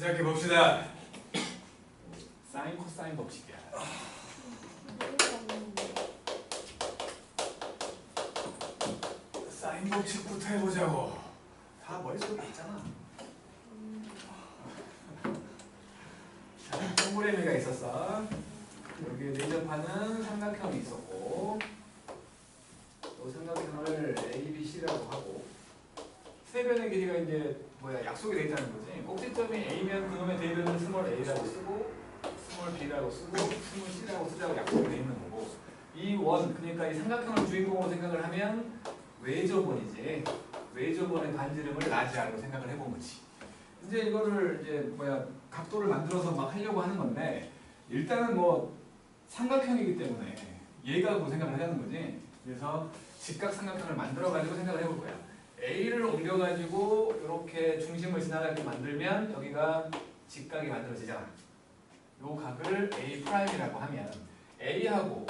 시작해 봅시다. 사인 코사인 법칙이야. 사인 법칙부터 해보자고. 다 머릿속에 있잖아. 자, 동그라미가 있었어. 여기 내접하는 삼각형이 있었고, 또 삼각형을 A, B, C라고 하고, 세 변의 길이가 이제 약속이 돼 있다는 거지. 꼭지점이 A면 그놈의 대변을 스몰 A라고 쓰고, 스몰 B라고 쓰고, 스몰 C라고 쓰자고 약속이 돼 있는 거고, 이 원, 그러니까 이 삼각형을 주인공으로 생각을 하면 외접원이지. 외접원의 반지름을 라지아로 생각을 해본 거지. 이제 이거를 이제 각도를 만들어서 막 하려고 하는 건데, 일단은 삼각형이기 때문에 얘가 생각을 하자는 거지. 그래서 직각 삼각형을 만들어가지고 생각을 해볼 거야. A를 옮겨가지고 이렇게 중심을 지나가게 만들면 여기가 직각이 만들어지잖아. 요 각을 A'이라고 하면 A하고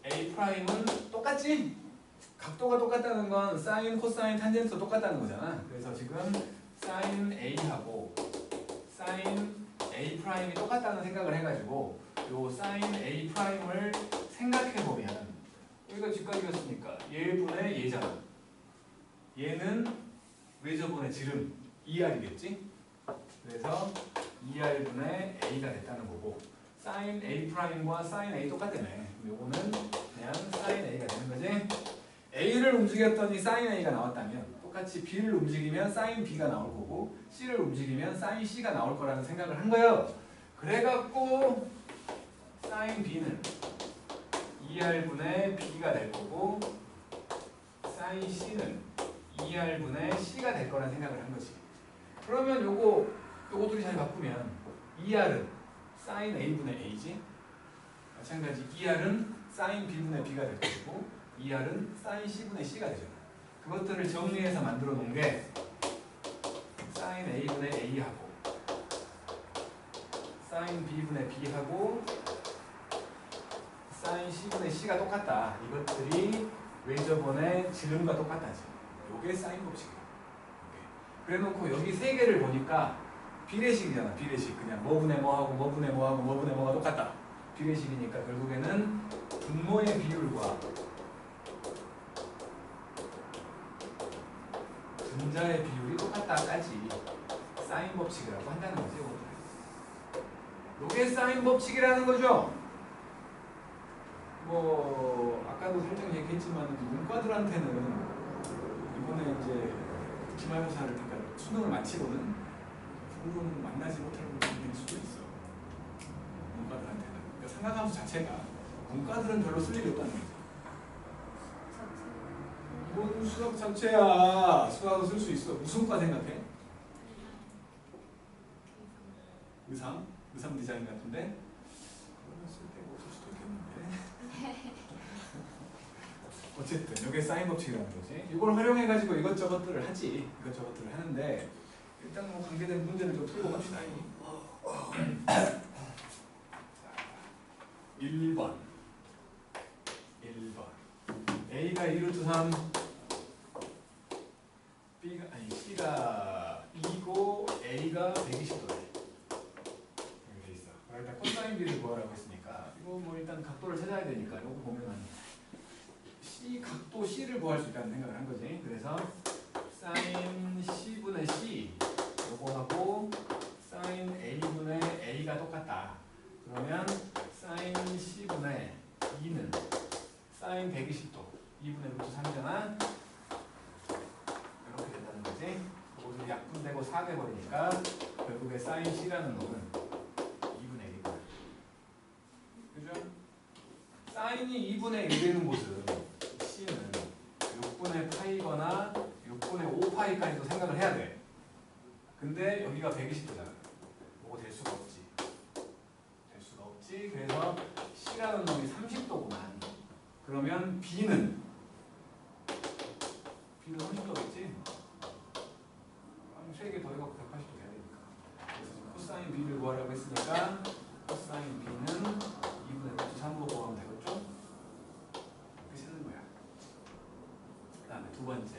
A'은 똑같지? 각도가 똑같다는 건 사인, 코사인, 탄젠트도 똑같다는 거잖아. 그래서 지금 사인 A하고 사인 A'이 똑같다는 생각을 해가지고 요 사인 A'을 생각해보면 여기가 직각이었으니까 얘분의 얘잖아. 얘는 외접분의 지름 2R이겠지? 그래서 2R분의 A가 됐다는 거고, 사인 A'과 사인 A 똑같다며. 요거는 그냥 사인 A가 되는 거지. A를 움직였더니 사인 A가 나왔다면 똑같이 B를 움직이면 사인 B가 나올 거고, C를 움직이면 사인 C가 나올 거라는 생각을 한 거예요. 그래갖고 사인 B는 2R분의 B가 될 거고, 사인 C는 2R분의 C가 될 거라는 생각을 한 거지. 그러면 요거 둘이 잘 바꾸면 2R은 사인 A분의 A지. 마찬가지 2R은 사인 B분의 B가 될 거고, 2R은 사인 C분의 C가 되잖아. 그것들을 정리해서 만들어 놓은 게 사인 A분의 A하고 사인 B분의 B하고 사인 C분의 C가 똑같다. 이것들이 외접원의 지름과 똑같다지. 요게 사인 법칙이야. 그래놓고 여기 세 개를 보니까 비례식이잖아. 비례식. 그냥 뭐분의 뭐하고 뭐분의 뭐하고 뭐분의 뭐가 똑같다. 비례식이니까 결국에는 분모의 비율과 분자의 비율이 똑같다까지 사인 법칙이라고 한다는 거지. 요게 사인 법칙이라는 거죠. 아까도 살짝 얘기했지만 문과들한테는 이번에 이제 기말고사를 그러니까 수능을 마치고는 부분 만나지 못할 부분이 될 수도 있어. 문과들한테는. 그러니까 삼각함수 자체가 문과들은 별로 쓸 일이 없다는 거지. 이건 수학 자체야. 수학은 쓸 수 있어. 무슨 과 생각해? 의상 디자인 같은데? 그러면 쓸데가 없을 수도 있겠는데. 어쨌든 이게 사인 법칙이라는 거지. 이걸 활용해가지고 이것저것들을 하지. 이것저것들을 하는데 일단 관계된 문제를 좀 풀고 갑시다. 1번 A가 2루트 3 C가 2고 A가 120도래. 이렇게 돼 있어. 일단 코사인 B를 구하라고 했으니까 이거 일단 각도를 찾아야 되니까 이거 보면은 각도 C를 구할 수 있다는 생각을 한 거지. 그래서 사인 C분의 C 요거하고 사인 A분의 A가 똑같다. 그러면 사인 C분의 2는 사인 120도 2분의 루트 3이잖아. 이렇게 된다는 거지. 이것을 약분되고 4 돼버리니까 결국에 사인 C라는 놈은 2분의 1이다. 그죠? 사인이 2분의 1 되는 곳은 C는 6분의 파이거나 6분의 5파이까지도 생각을 해야 돼. 근데 여기가 120도잖아. 이거 될 수가 없지. 그래서 C라는 놈이 30도구만. 그러면 B는 30도겠지? 3개 더해갖고 180도 돼야 되니까. 그래서 지금 코사인 B를 구하라고 했으니까 코사인 B는 2분의 루트 3으로 구하면 되겠죠? 이렇게 쓰는 거야. 그 다음에 두 번째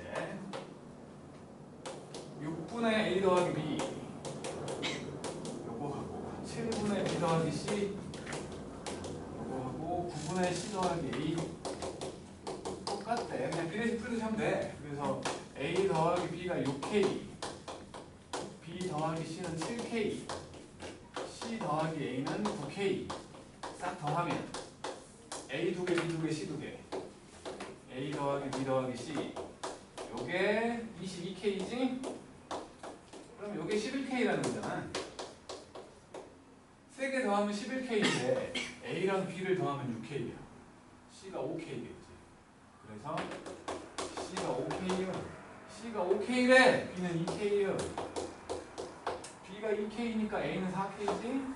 6분의 A 더하기 B B 대신 풀듯이 하면 돼. 그래서 A 더하기 B가 6K, B 더하기 C는 7K, C 더하기 A는 9K. 싹 더하면 A 2개, B 2개, C 2개. A 더하기 B 더하기 C. 요게 22K지? 그럼 요게 11K라는 거잖아. 3개 더하면 11K인데 A랑 B를 더하면 6K야. C가 5K겠지. 그래서 C가 5K요. C가 5K래. B는 2K요. B가 2K니까 A는 4K지?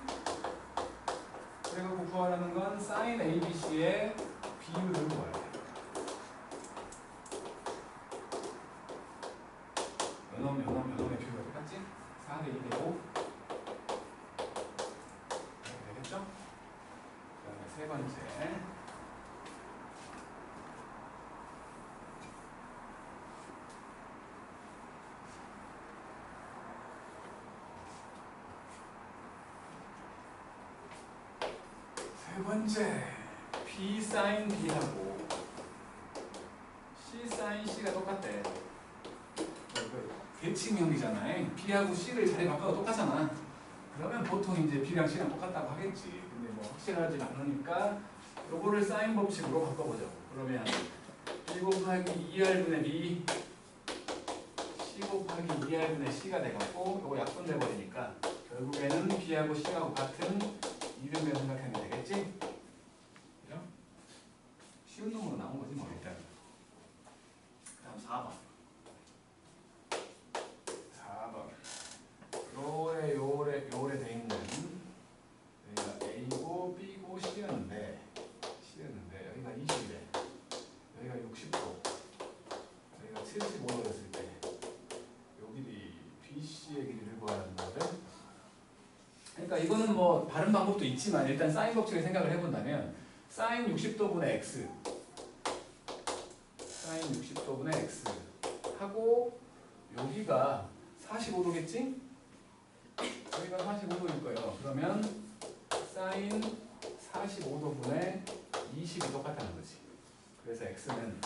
그래갖고 구하라는 건 sin ABC의 비율을 구해야 돼. 요놈의 비율과 똑같지? 4대 2대 5. 이렇게 되겠죠? 그 다음에 세 번째. 세 번째. B sin B하고 C sin C가 똑같대. 대칭형이잖아요. B하고 C를 자리 바꿔도 똑같잖아. 그러면 보통 이제 B랑 C랑 똑같다고 하겠지. 근데 뭐 확실하지 않으니까 요거를 사인 법칙으로 바꿔보자고. 그러면 B 곱하기 2R분의 B, C 곱하기 2R분의 C가 돼갖고 요거 약분돼 버리니까 결국에는 B하고 C하고 같은 이름을 생각하면 되겠지? 그죠? 쉬운 놈으로 나온 거지 뭐 일단. 다음 4번. 요래 돼 있는 여기가 A고 B고 C였는데 여기가 20에 여기가 60도 여기가 75도였을 때 요 길이 BC의 길이를 구하라는 거거든. 그러니까 이거는 뭐 다른 방법도 있지만 일단 사인 법칙을 생각을 해본다면 사인 60도분의 X 사인 60도분의 X 하고 여기가 45도겠지? 여기가 45도일 거예요. 그러면 사인 45도분의 20이 똑같다는 거지. 그래서 x는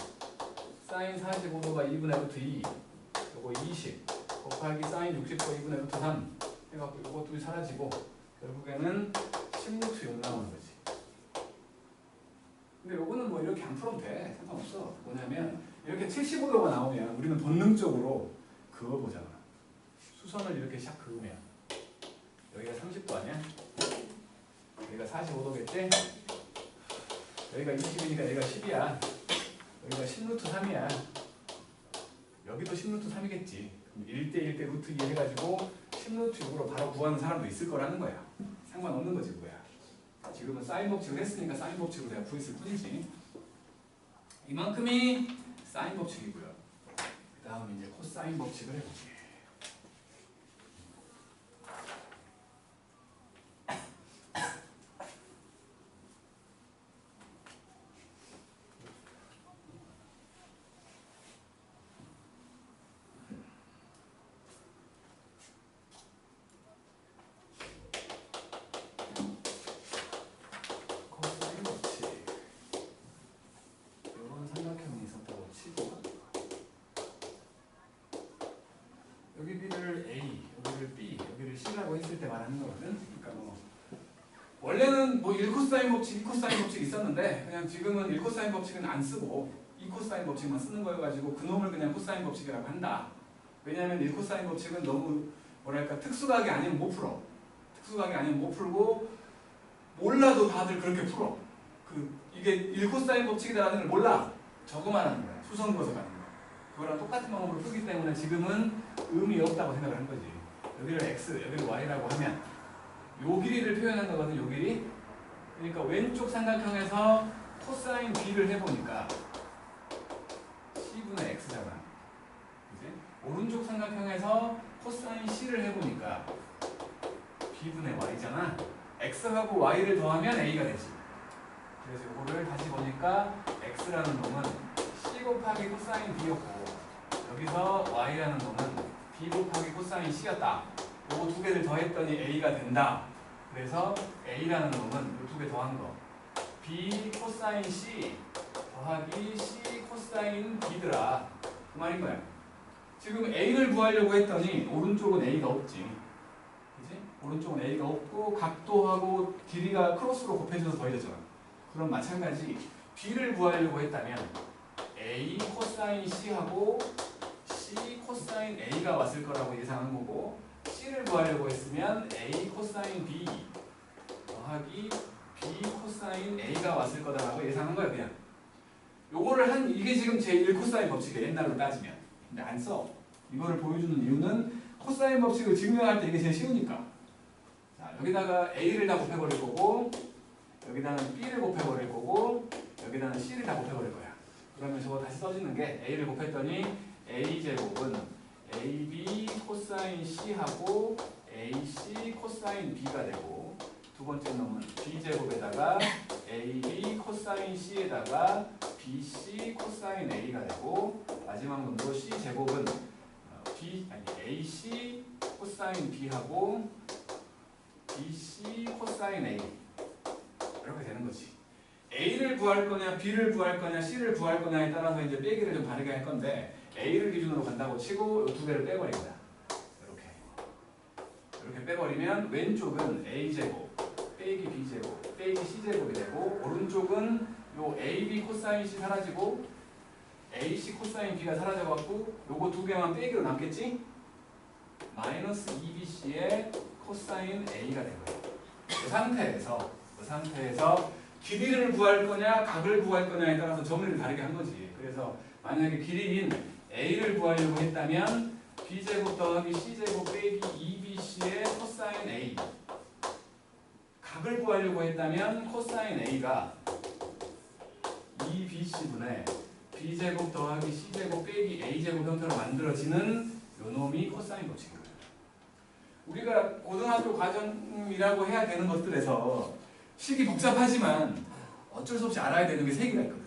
사인 45도가 2분의 루트 2 요거 20 곱하기 사인 60도 2분의 루트 3 해갖고 요거 둘이 사라지고 결국에는 10루트 6 나오는 거지. 근데 요거는 뭐 이렇게 안 풀어도 돼. 상관없어. 뭐냐면 이렇게 75도가 나오면 우리는 본능적으로 그거 보잖아. 수선을 이렇게 샥 그으면 여기가 30도 아니야? 여기가 45도겠지? 여기가 20이니까 여기가 10이야. 여기가 10루트 3이야. 여기도 10루트 3이겠지. 그럼 1대 1대 루트 2 해가지고 10루트 6으로 바로 구하는 사람도 있을 거라는 거야. 상관없는 거지 그거야. 지금은 사인 법칙을 했으니까 사인 법칙으로 내가 구했을 뿐이지. 이만큼이 사인 법칙이고요. 그 다음 이제 코사인 법칙을 해볼게. 여기를 A, 여기를 B, 여기를 C라고 했을 때 말하는 거거든. 그러니까 뭐 원래는 뭐 1코사인 법칙, 2코사인 법칙 있었는데 그냥 지금은 1코사인 법칙은 안 쓰고 2코사인 법칙만 쓰는 거여가지고 그놈을 그냥 코사인 법칙이라고 한다. 왜냐하면 1코사인 법칙은 너무 뭐랄까 특수각이 아니면 못 풀어. 특수각이 아니면 못 풀고 몰라도 다들 그렇게 풀어. 이게 1코사인 법칙이라는 걸 몰라. 저거만 하는 거야. 수선 그어서 가는 거야. 그거랑 똑같은 방법으로 풀기 때문에 지금은 의미 없다고 생각을 한 거지. 여기를 x, 여기를 y라고 하면 요 길이를 표현한 거거든. 요 길이. 그러니까 왼쪽 삼각형에서 코사인 b를 해보니까 c분의 x잖아. 그지? 오른쪽 삼각형에서 코사인 c를 해보니까 b분의 y잖아. x하고 y를 더하면 a가 되지. 그래서 이거를 다시 보니까 x라는 놈은 c 곱하기 코사인 b였고 여기서 y라는 놈은 b 곱하기 코사인 c였다. 요거 두 개를 더했더니 a가 된다. 그래서 a라는 놈은 요 두 개 더한 거 b 코사인 c 더하기 c 코사인 B더라. 그 말인 거야. 지금 A를 구하려고 했더니 오른쪽은 A가 없지. 그지? 오른쪽은 A가 없고 각도하고 길이가 크로스로 곱해져서 더해졌잖아. 그럼 마찬가지 B를 구하려고 했다면 A 코사인 C하고 C 코사인 A가 왔을 거라고 예상한 거고 C를 구하려고 했으면 A 코사인 B 더하기 B 코사인 A가 왔을 거다라고 예상한 거야 그냥. 요거를 이게 지금 제1 코사인 법칙이야 옛날로 따지면. 근데 안 써. 이거를 보여주는 이유는 코사인 법칙을 증명할 때 이게 제일 쉬우니까. 자, 여기다가 A를 다 곱해버릴 거고 여기다는 B를 곱해버릴 거고 여기다는 C를 다 곱해버릴 거야. 그러면 저거 다시 써주는 게 A를 곱했더니 A제곱은 AB 코사인 C하고 AC 코사인 B가 되고 두 번째 놈은 B제곱에다가 AB 코사인 C에다가 BC 코사인 A가 되고 마지막 놈도 C제곱은 AC 코사인 B하고 BC 코사인 A 이렇게 되는 거지. A를 구할 거냐 B를 구할 거냐 C를 구할 거냐에 따라서 이제 빼기를 좀 다르게 할 건데 A를 기준으로 간다고 치고 이 두 개를 빼버린 거야. 이렇게 빼버리면 왼쪽은 A제곱 빼기 B제곱 빼기 C제곱이 되고 오른쪽은 요 AB 코사인 C 사라지고 AC 코사인 B가 사라져갖고 요거 두 개만 빼기로 남겠지? 마이너스 2BC의 코사인 A가 된 거예요. 그 상태에서 길이를 구할 거냐 각을 구할 거냐에 따라서 정의를 다르게 한 거지. 그래서 만약에 길이인 A를 구하려고 했다면 B제곱 더하기 C제곱 빼기 2BC의 코사인 A 각을 구하려고 했다면 코사인 A가 2BC분의 B제곱 더하기 C제곱 빼기 A제곱 형태로 만들어지는 요 놈이 코사인 법칙인 거예요. 우리가 고등학교 과정이라고 해야 되는 것들에서 식이 복잡하지만 어쩔 수 없이 알아야 되는 게 세 개가 있거든.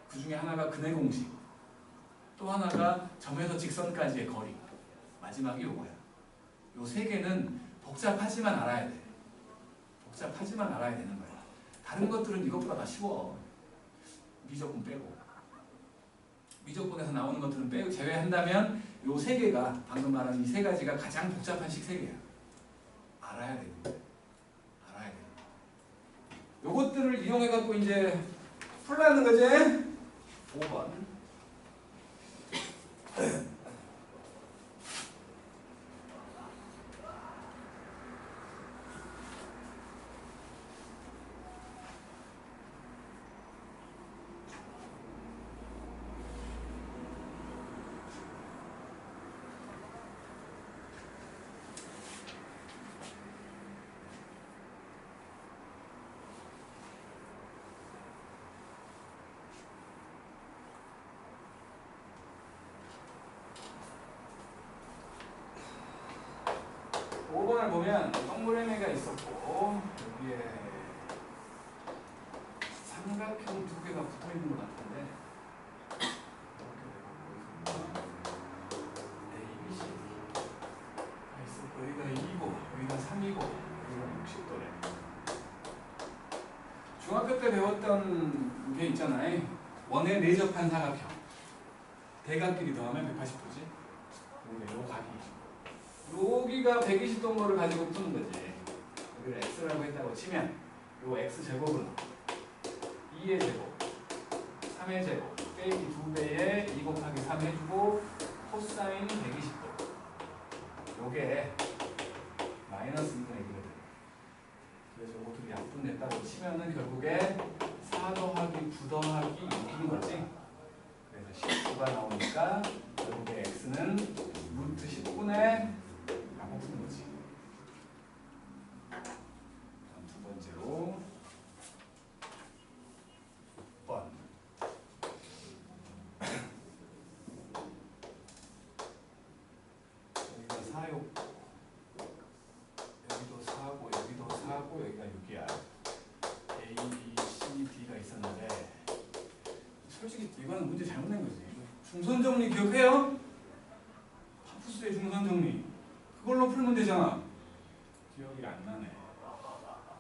그 중에 하나가 근의 공식, 또 하나가 점에서 직선까지의 거리, 마지막이 요거야. 요 세 개는 복잡하지만 알아야 돼. 복잡하지만 알아야 되는 거야. 다른 것들은 이것보다 다 쉬워. 미적분 빼고. 미적분에서 나오는 것들은 빼고 제외한다면 요 세 개가 방금 말한 이 세 가지가 가장 복잡한 식 세 개야. 알아야 되는 거야. 알아야 돼. 요것들을 이용해 갖고 이제 풀라는 거지. 5번. 5번을 보면 동그라미가 있었고 여기에 삼각형 두 개가 붙어 있는 것 같은데 A, B, C 가 있었고 여기가 2고 여기가 3이고 여기가 60도래. 중학교 때 배웠던 게 있잖아요. 원에 내접한 사각형 대각끼리 더하면 180도지. 요 각이 여기가 120도인 거를 가지고 푸는 거지. 여기를 x라고 했다고 치면 요 x제곱은 2의 제곱, 3의 제곱 빼기 2배의 2 곱하기 3 해주고 코사인 120도 요게 마이너스 2분의 1이거든. 그래서 요거 둘이 약분됐다고 치면은 결국에 4 더하기 9 더하기 6인 거지. 그래서 19가 나오니까 결국에 x는 루트 10분의 라고 푸는 거지. 다음 두 번째로 6번. 여기가 4요. 여기도 4고 여기도 4고 여기가 6이야. A, B, C, D가 있었는데 솔직히 이거는 문제 잘못 낸 거지. 중선정리 기억해요? 파푸스의 중선정리. 그걸로 풀면 되잖아. 기억이 안 나네.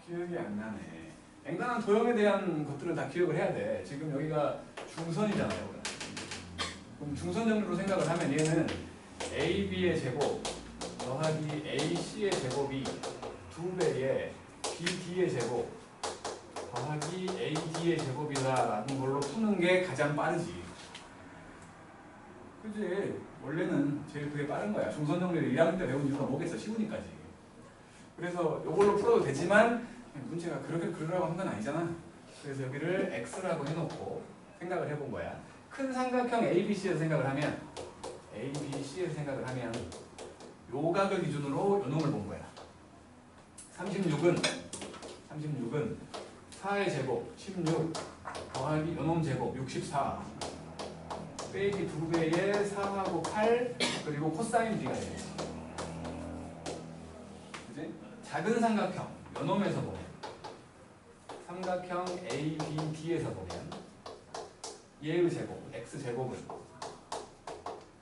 기억이 안 나네. 앵간한 도형에 대한 것들은 다 기억을 해야 돼. 지금 여기가 중선이잖아요. 그럼 중선 정리로 생각을 하면 얘는 AB의 제곱 더하기 AC의 제곱이 2배의 BD의 제곱 더하기 AD의 제곱이다라는 걸로 푸는 게 가장 빠르지. 그치? 원래는 제일 그게 빠른 거야. 중선 정리를 1학년 때 배운 이유가 뭐겠어? 쉬우니까지. 그래서 이걸로 풀어도 되지만 문제가 그렇게 그러라고 한 건 아니잖아. 그래서 여기를 X라고 해놓고 생각을 해본 거야. 큰 삼각형 ABC에서 생각을 하면 요 각을 기준으로 요 놈을 본 거야. 36은 4의 제곱 16 더하기 요 놈 제곱 64 빼기 2배의 4하고 8 그리고 코사인 B가 되겠지. 그치? 작은 삼각형 요 놈에서 보면 삼각형 ABD에서 보면 얘의 제곱 X제곱은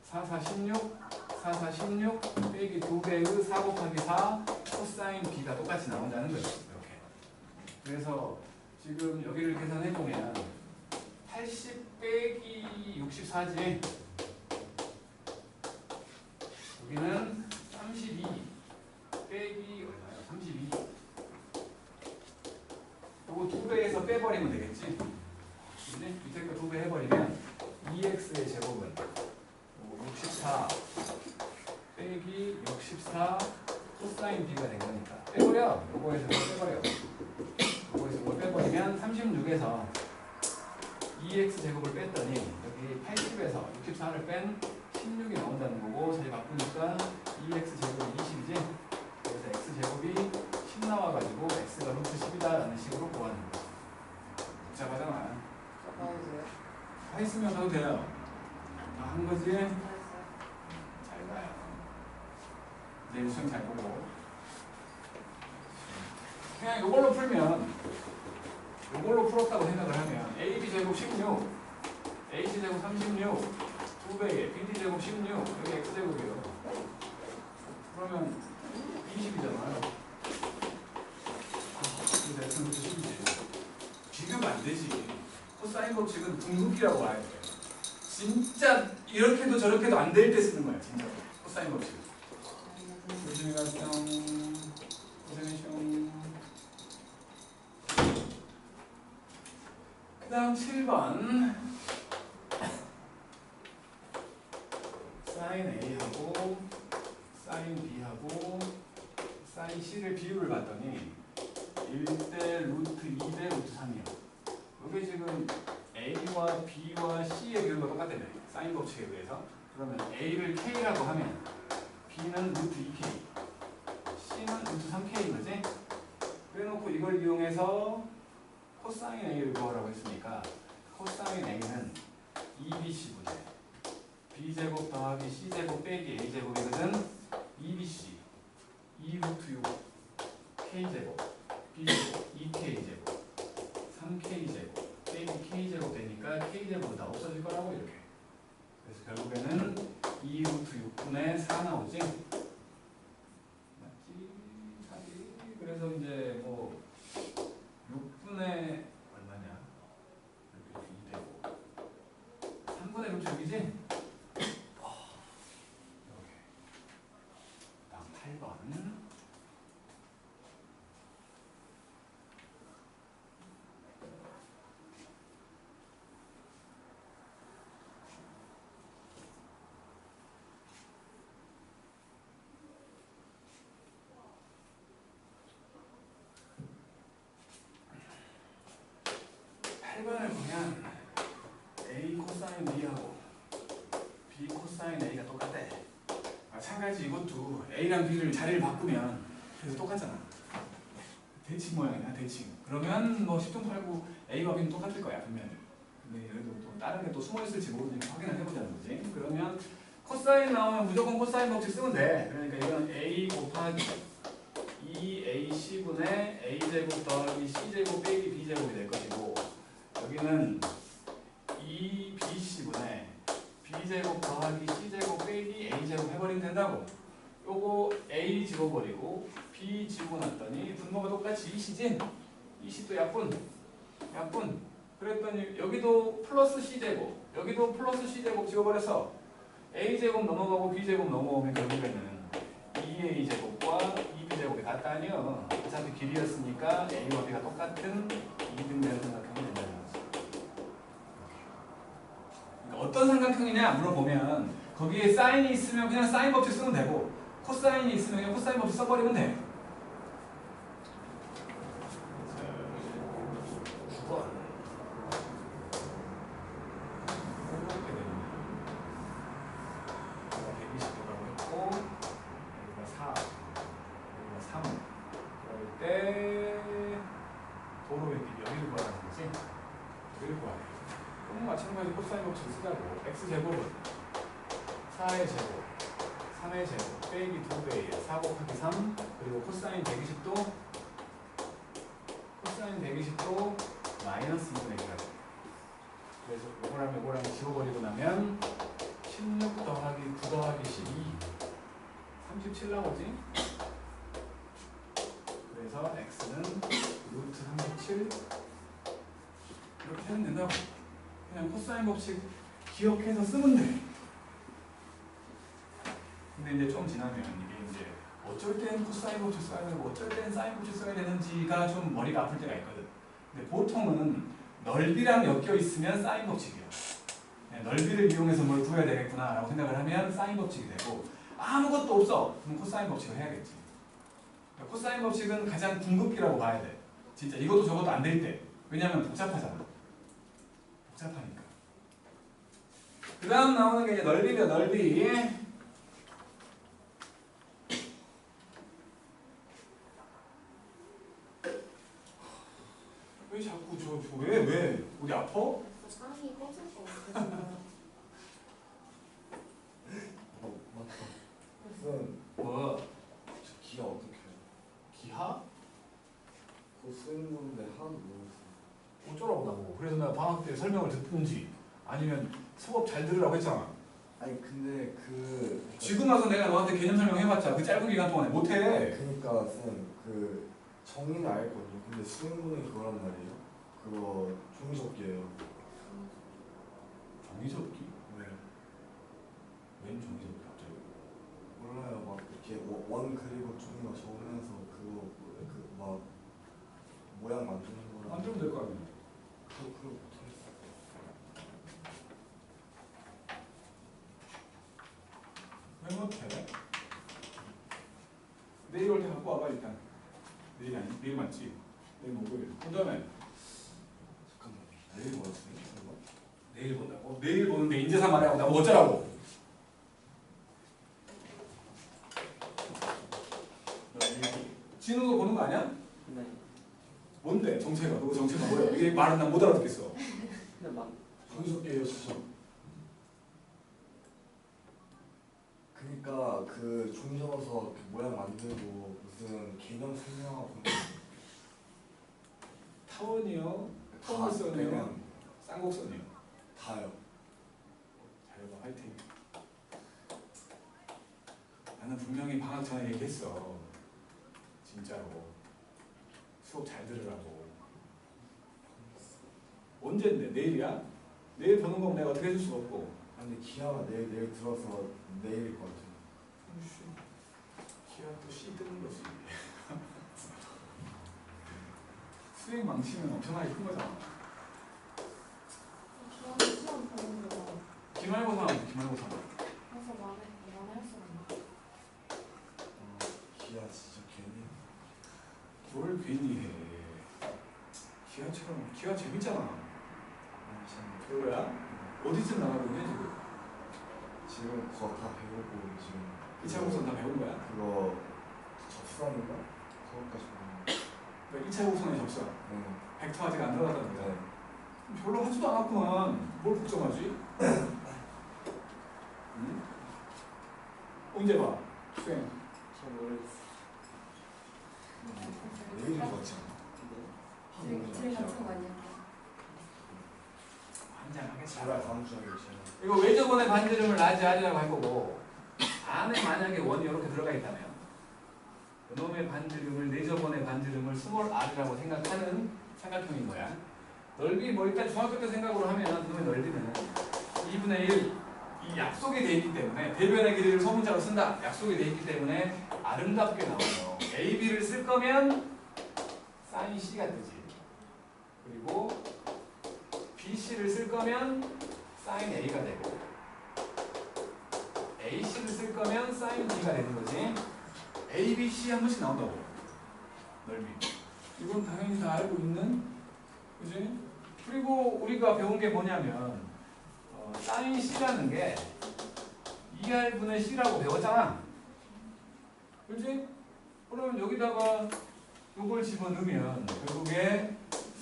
4, 4, 16 빼기 2배의 4 곱하기 4 코사인 B가 똑같이 나온다는 거예요. 이렇게. 그래서 지금 여기를 계산해보면 80 빼기 64지. 여기는 32 빼기 얼마야? 32. 요거 2배에서 빼버리면 되겠지. 근데 밑에 거 2배 해버리면 2x의 제곱은 64 빼기 64 코사인 b가 된 거니까 빼버려. 요거에서 빼버려. 요거에서 이걸 빼버리면 36에서 2x 제곱을 뺐더니 여기 80에서 64를 뺀 16이 나온다는 거고 자리 바꾸니까 2x 제곱이 20이지. 그래서 x 제곱이 10 나와가지고 x가 루트 10이다라는 식으로 구하는 거야. 복잡하잖아. 다 했으면 가도 돼요. 다 한 거지? 잘 봐요. 이제 수영 잘 보고. 그냥 이걸로 풀면, 이걸로 풀었다고 생각을 하면 AB 제곱 16, AC 제곱 36, 2배에 BD 제곱 16, 여기 X 제곱이에요. 그러면 20이잖아요. 근데 X는 10이지. 비교가 안 되지. 코사인 법칙은 궁극기라고 봐야 돼. 진짜 이렇게도 저렇게도 안 될 때 쓰는 거야, 진짜. 코사인 법칙. 조심히 가세요. 고생하셔. 그 다음 7번. 사인 A하고 사인 B하고 사인 C를 비율을 봤더니 1대 루트 2대 루트 3이요. 이게 지금 A와 B와 C의 비율과 똑같다며. 사인 법칙에 의해서. 그러면 A를 K라고 하면 B는 루트 2K, C는 루트 3K인 거지? 그래놓고 이걸 이용해서 코사인 A를 구하라고 했으니까 코사인 A는 2BC분의 B제곱 더하기 C제곱 빼기 A제곱이거든. 2BC 2루트 6 K제곱 B제곱 2K제곱 3K제곱 빼기 K제곱 되니까 K제곱은 다 없어질 거라고 이렇게. 그래서 결국에는 2루트 6분의 4 나오지? 맞지? 4지? 그래서 이제 뭐 6분의 얼마냐? 이렇게 2되고 3분의 루트 6이지? 이렇게. 다음 8번. 을 보면 A 코사인 B하고 B 코사인 A가 똑같아. 마찬가지 이것도 A랑 B를 자리를 바꾸면 그래서 똑같잖아. 대칭 모양이야, 대칭. 그러면 뭐 10중 8구 A와 B는 똑같을 거야, 분명히. 근데 얘도 또 다른 게 또 숨어 있을지 모르니까 확인을 해보자는 거지. 그러면 코사인 나오면 무조건 코사인 법칙 쓰면 돼. 그러니까 이건 A 곱하기 2AC분의 A제곱 더하기 C제곱 빼기 B제곱이 될 것이고 여기는 2BC분의 B제곱 더하기 C제곱 빼기 A제곱 해버리면 된다고. 요거 A 집어버리고 B 집어놨더니 분모가 똑같이 2C지? 2C 또 약분 그랬더니 여기도 플러스 C제곱, 여기도 플러스 C제곱 지워버려서 A제곱 넘어가고 B제곱 넘어오면 결국에는 2A제곱과 2B제곱이 같다니요. 어차피 길이였으니까 A와 B가 똑같은 2등변 삼각형이 된다는 거죠. 그러니까 어떤 삼각형이냐 물어보면 거기에 사인이 있으면 그냥 사인 법칙 쓰면 되고 코사인이 있으면 그냥 코사인 법칙 써버리면 돼. 9번. 마찬가지 코사인 법칙 쓰자고. x제곱은 4의 제곱, 3의 제곱, 빼기 2배에 4 곱하기 3 그리고 코사인 120도 마이너스 2분의 1이라고. 그래서 요거랑 지워버리고 나면 16 더하기 9 더하기 12 37 나오지? 그래서 x는 루트 37 이렇게 되면 된다고. 그냥 코사인 법칙 기억해서 쓰면 돼. 근데 이제 좀 지나면 이게 이제 어쩔 땐 코사인 법칙 써야 되고 어쩔 땐 사인 법칙 써야 되는지가 좀 머리가 아플 때가 있거든. 근데 보통은 넓이랑 엮여 있으면 사인 법칙이야. 넓이를 이용해서 뭘 구해야 되겠구나 라고 생각을 하면 사인 법칙이 되고 아무것도 없어. 그럼 코사인 법칙을 해야겠지. 코사인 법칙은 가장 궁극기라고 봐야 돼. 진짜 이것도 저것도 안 될 때. 왜냐면 복잡하잖아. 복잡하니까. 그 다음 나오는 게 이제 넓이죠, 넓이. 왜 자꾸 왜? 우리 아파? 상이 꺼질 것 같아서. 맞다. 쌤, 뭐? 저 기하 어떻게 해요? 기하? 그거 쓰는 건데 하나도 모르겠어요. 어쩌라고 나보고. 그래서 내가 방학 때 설명을 듣든지 아니면 수업 잘 들으라고 했잖아. 아니 근데 지금 와서 내가 너한테 개념 설명해봤자 그 짧은 기간 동안에 못해. 그니까 쌤, 그 정의는 알거든요. 근데 수행문은 그거란 말이에요. 그거 종이접기예요. 종이접기? 네. 웬 종이접기 갑자기? 몰라요. 막 이렇게 원 그리고 종이가 적으면서 그거 막 모양 만드는 거랑. 만들면 될 거 아니야. 그거 못하겠어. 왜 못해? 내일 올 때 갖고 와봐 일단. 내일 아니? 내일 맞지? 내일 목요일. 그 다음에 잠깐만. 내일 뭐였어요? 이거? 내일 본다고? 내일 보는데 인제사 말하고 나보고 어쩌라고? 진우도 보는 거 아니야? 네. 뭔데? 정체가. 너 정체가 뭐야? 이게 말은 난 못 알아듣겠어. 근데 막 정수께요 수정. 그러니까 그 종이 접어서 그 모양 만들고 무슨 개념 설명하고 타원이요? 다 타원선이요? 그냥 쌍곡선이요? 다요. 잘해봐 화이팅. 나는 분명히 방학 전에 얘기했어. 진짜로 수업 잘 들으라고. 언젠데? 내일이야? 내일 보는 거면 내가 어떻게 해줄 수가 없고. 근데 기아가 내일 들어서 내일일 것 같아요. 씨, 기아 또 C 뜨는 거지. 수행 망치면 엄청나게 큰 거잖아. 기왕 시험 보는 거 기말고사 하면 기말고사. 해서 말할 수 없나? 기아 진짜 괜히. 뭘 괜히 해. 기아처럼 기아 재밌잖아. 참 별로야? 어디쯤 나가고 있냐 지금? 지금 그거 다 배우고 지금 2차 곡선 다 배운 거야? 그거 접수하는가? 그거까지 보는. 그러니까 2차 곡선의 접수. 네. 벡터 아직 안 들어갔다는 거야. 네. 별로 하지도 않았구만. 뭘 걱정하지? 응? 언제 봐? 수행. 잘 모르겠어. 내일인 것 같지? 둘이 같은 거 아니야? 한장 하겠어. 제발 다음 주에 제발. 이거 외접원의 반지름을 라지 R이라고 할 거고 안에 만약에 원이 이렇게 들어가 있다면 그놈의 반지름을 내접원의 반지름을 스몰 r이라고 생각하는 삼각형인 거야. 넓이 뭐 일단 중학교 때 생각으로 하면 그러면 넓이는 2분의 1 이 약속이 돼 있기 때문에 대변의 길이를 소문자로 쓴다. 약속이 돼 있기 때문에 아름답게 나와요. AB를 쓸 거면 sin C가 뜨지. 그리고 BC를 쓸 거면 sin A가 되고 AC를 쓸 거면 sin B가 되는 거지. A, B, C 한 번씩 나온다고. 넓이. 이건 당연히 다 알고 있는, 그지? 그리고 우리가 배운 게 뭐냐면 sin C라는 게 2R분의 C라고 배웠잖아. 그지? 그러면 여기다가 요걸 집어넣으면 결국에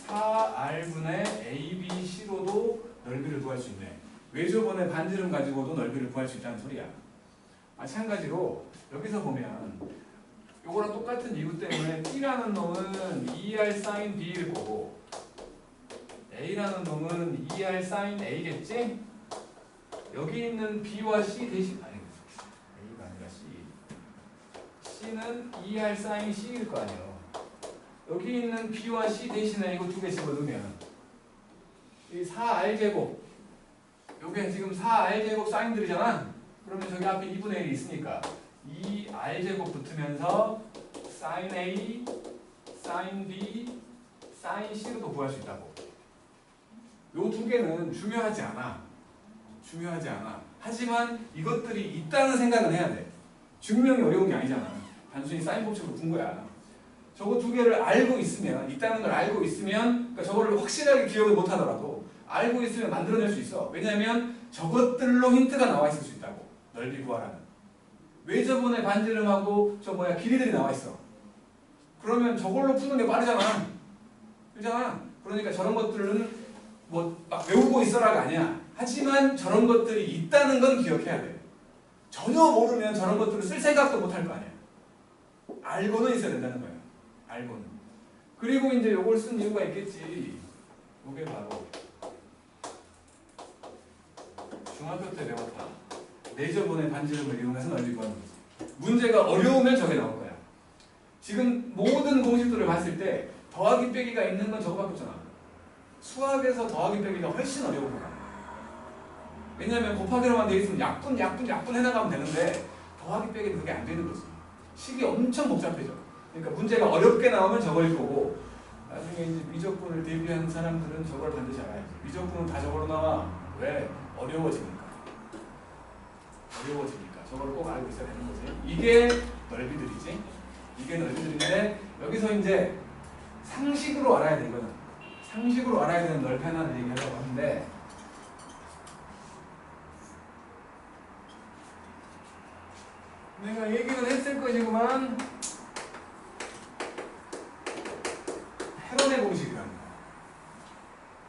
4R분의 ABC로도 넓이를 구할 수 있네. 외조번의 반지름 가지고도 넓이를 구할 수 있다는 소리야. 마찬가지로 여기서 보면 요거랑 똑같은 이유 때문에 T라는 놈은 2R sin B일 거고 A라는 놈은 2R sin A겠지? 여기 있는 B와 C 대신 아니 A가 아니라 C C는 2R sin C일 거 아니에요. 여기 있는 B와 C 대신에 이거 두 개 집어넣으면 이 4R제곱 요게 지금 4R제곱 사인들이잖아. 그러면 저기 앞에 2분의 1이 있으니까 2R제곱 붙으면서 sin A, sin B, sin C로도 구할 수 있다고. 요 두 개는 중요하지 않아. 중요하지 않아. 하지만 이것들이 있다는 생각은 해야 돼. 증명이 어려운 게 아니잖아. 단순히 사인 법칙으로 군 거야. 저거 두 개를 알고 있으면, 있다는 걸 알고 있으면, 그러니까 저거를 확실하게 기억을 못 하더라도 알고 있으면 만들어낼 수 있어. 왜냐하면 저것들로 힌트가 나와 있을 수 있다고. 넓이 구하라는. 외저분의 반지름하고 저 뭐야 길이들이 나와 있어. 그러면 저걸로 푸는 게 빠르잖아. 그렇잖아. 그러니까 저런 것들은 뭐 막 외우고 있어라가 아니야. 하지만 저런 것들이 있다는 건 기억해야 돼. 전혀 모르면 저런 것들을 쓸 생각도 못 할 거 아니야. 알고는 있어야 된다는 거야. 알고는. 그리고 이제 요걸 쓴 이유가 있겠지. 이게 바로 중학교 때 배웠다. 내저분의 반지름을 이용해서 넓이 구하는 거지. 문제가 어려우면 저게 나올 거야. 지금 모든 공식들을 봤을 때 더하기 빼기가 있는 건 저거밖에 없잖아. 수학에서 더하기 빼기가 훨씬 어려워. 왜냐하면 곱하기로만 돼 있으면 약분 해나가면 되는데 더하기 빼기는 그게 안 되는 거지. 식이 엄청 복잡해져. 그러니까 문제가 어렵게 나오면 저걸 거고 나중에 이제 미적분을 대비한 사람들은 저걸 반드시 알아야지. 미적분은 다 저걸로 나와. 왜? 어려워지니까. 저걸 꼭 알고 있어야 되는 거지. 이게 넓이들이지. 이게 넓이들인데 여기서 이제 상식으로 알아야 돼. 이거는 상식으로 알아야 되는 넓이 하나를 얘기하려고 하는데 내가 얘기는 했을 것이구만. 헤론의 공식이라는 거야.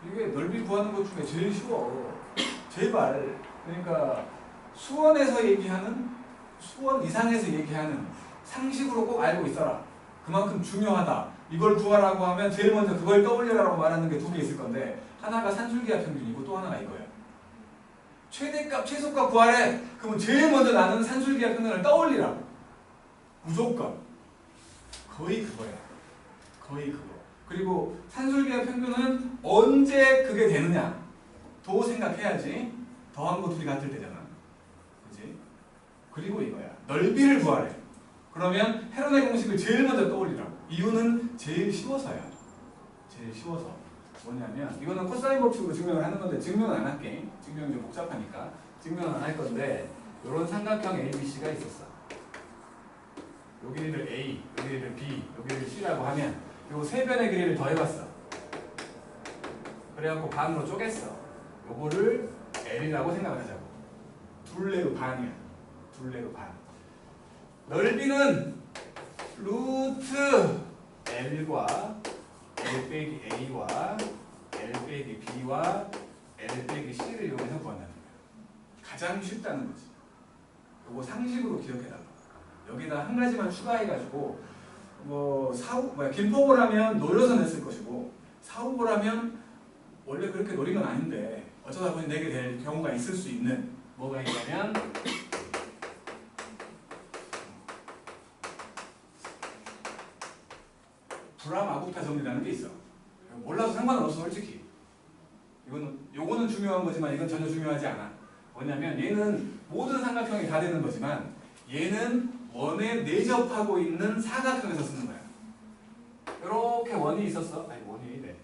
이게 넓이 구하는 것 중에 제일 쉬워. 제발. 그러니까 수원에서 얘기하는, 수원 이상에서 얘기하는 상식으로 꼭 알고 있어라. 그만큼 중요하다. 이걸 구하라고 하면 제일 먼저 그걸 떠올려라고 말하는 게 두 개 있을 건데 하나가 산술기하 평균이고 또 하나가 이거야. 최대값, 최소값 구하래. 그러면 제일 먼저 나는 산술기하 평균을 떠올리라고. 무조건. 거의 그거야. 거의 그거. 그리고 산술기하 평균은 언제 그게 되느냐 도 생각해야지. 더한 거 둘이 같을 때잖아. 그치? 그리고 이거야. 넓이를 구하래. 그러면 헤론의 공식을 제일 먼저 떠올리라고. 이유는 제일 쉬워서야. 제일 쉬워서. 뭐냐면 이거는 코사인 법칙으로 증명을 하는 건데 증명은 안 할게. 증명이 좀 복잡하니까 증명은 안 할 건데 이런 삼각형 ABC가 있었어. 요 길이를 A, 요 길이를 B, 요 길이를 C라고 하면 요 세 변의 길이를 더해봤어. 그래갖고 반으로 쪼갰어. 요거를 L이라고 생각을 하자고. 둘레로 반이야. 둘레로 반. 넓이는 루트 L과 L 빼기 A와 L 빼기 B와 L 빼기 C를 이용해서 구한다는 거야. 가장 쉽다는 거지. 요거 상식으로 기억해달라. 여기다 한 가지만 추가해가지고 뭐 김포고라면 노려서 냈을 것이고 사후고라면 원래 그렇게 노린 건 아닌데 어쩌다 보니 내게 될 경우가 있을 수 있는 뭐가 있냐면 불암 아구타 정리라는 게 있어. 몰라도 상관은 없어 솔직히. 중요한 거지만 이건 전혀 중요하지 않아. 뭐냐면 얘는 모든 삼각형이 다 되는 거지만 얘는 원에 내접하고 있는 사각형에서 쓰는 거야. 이렇게 원이 있었어. 아니 원이 이래.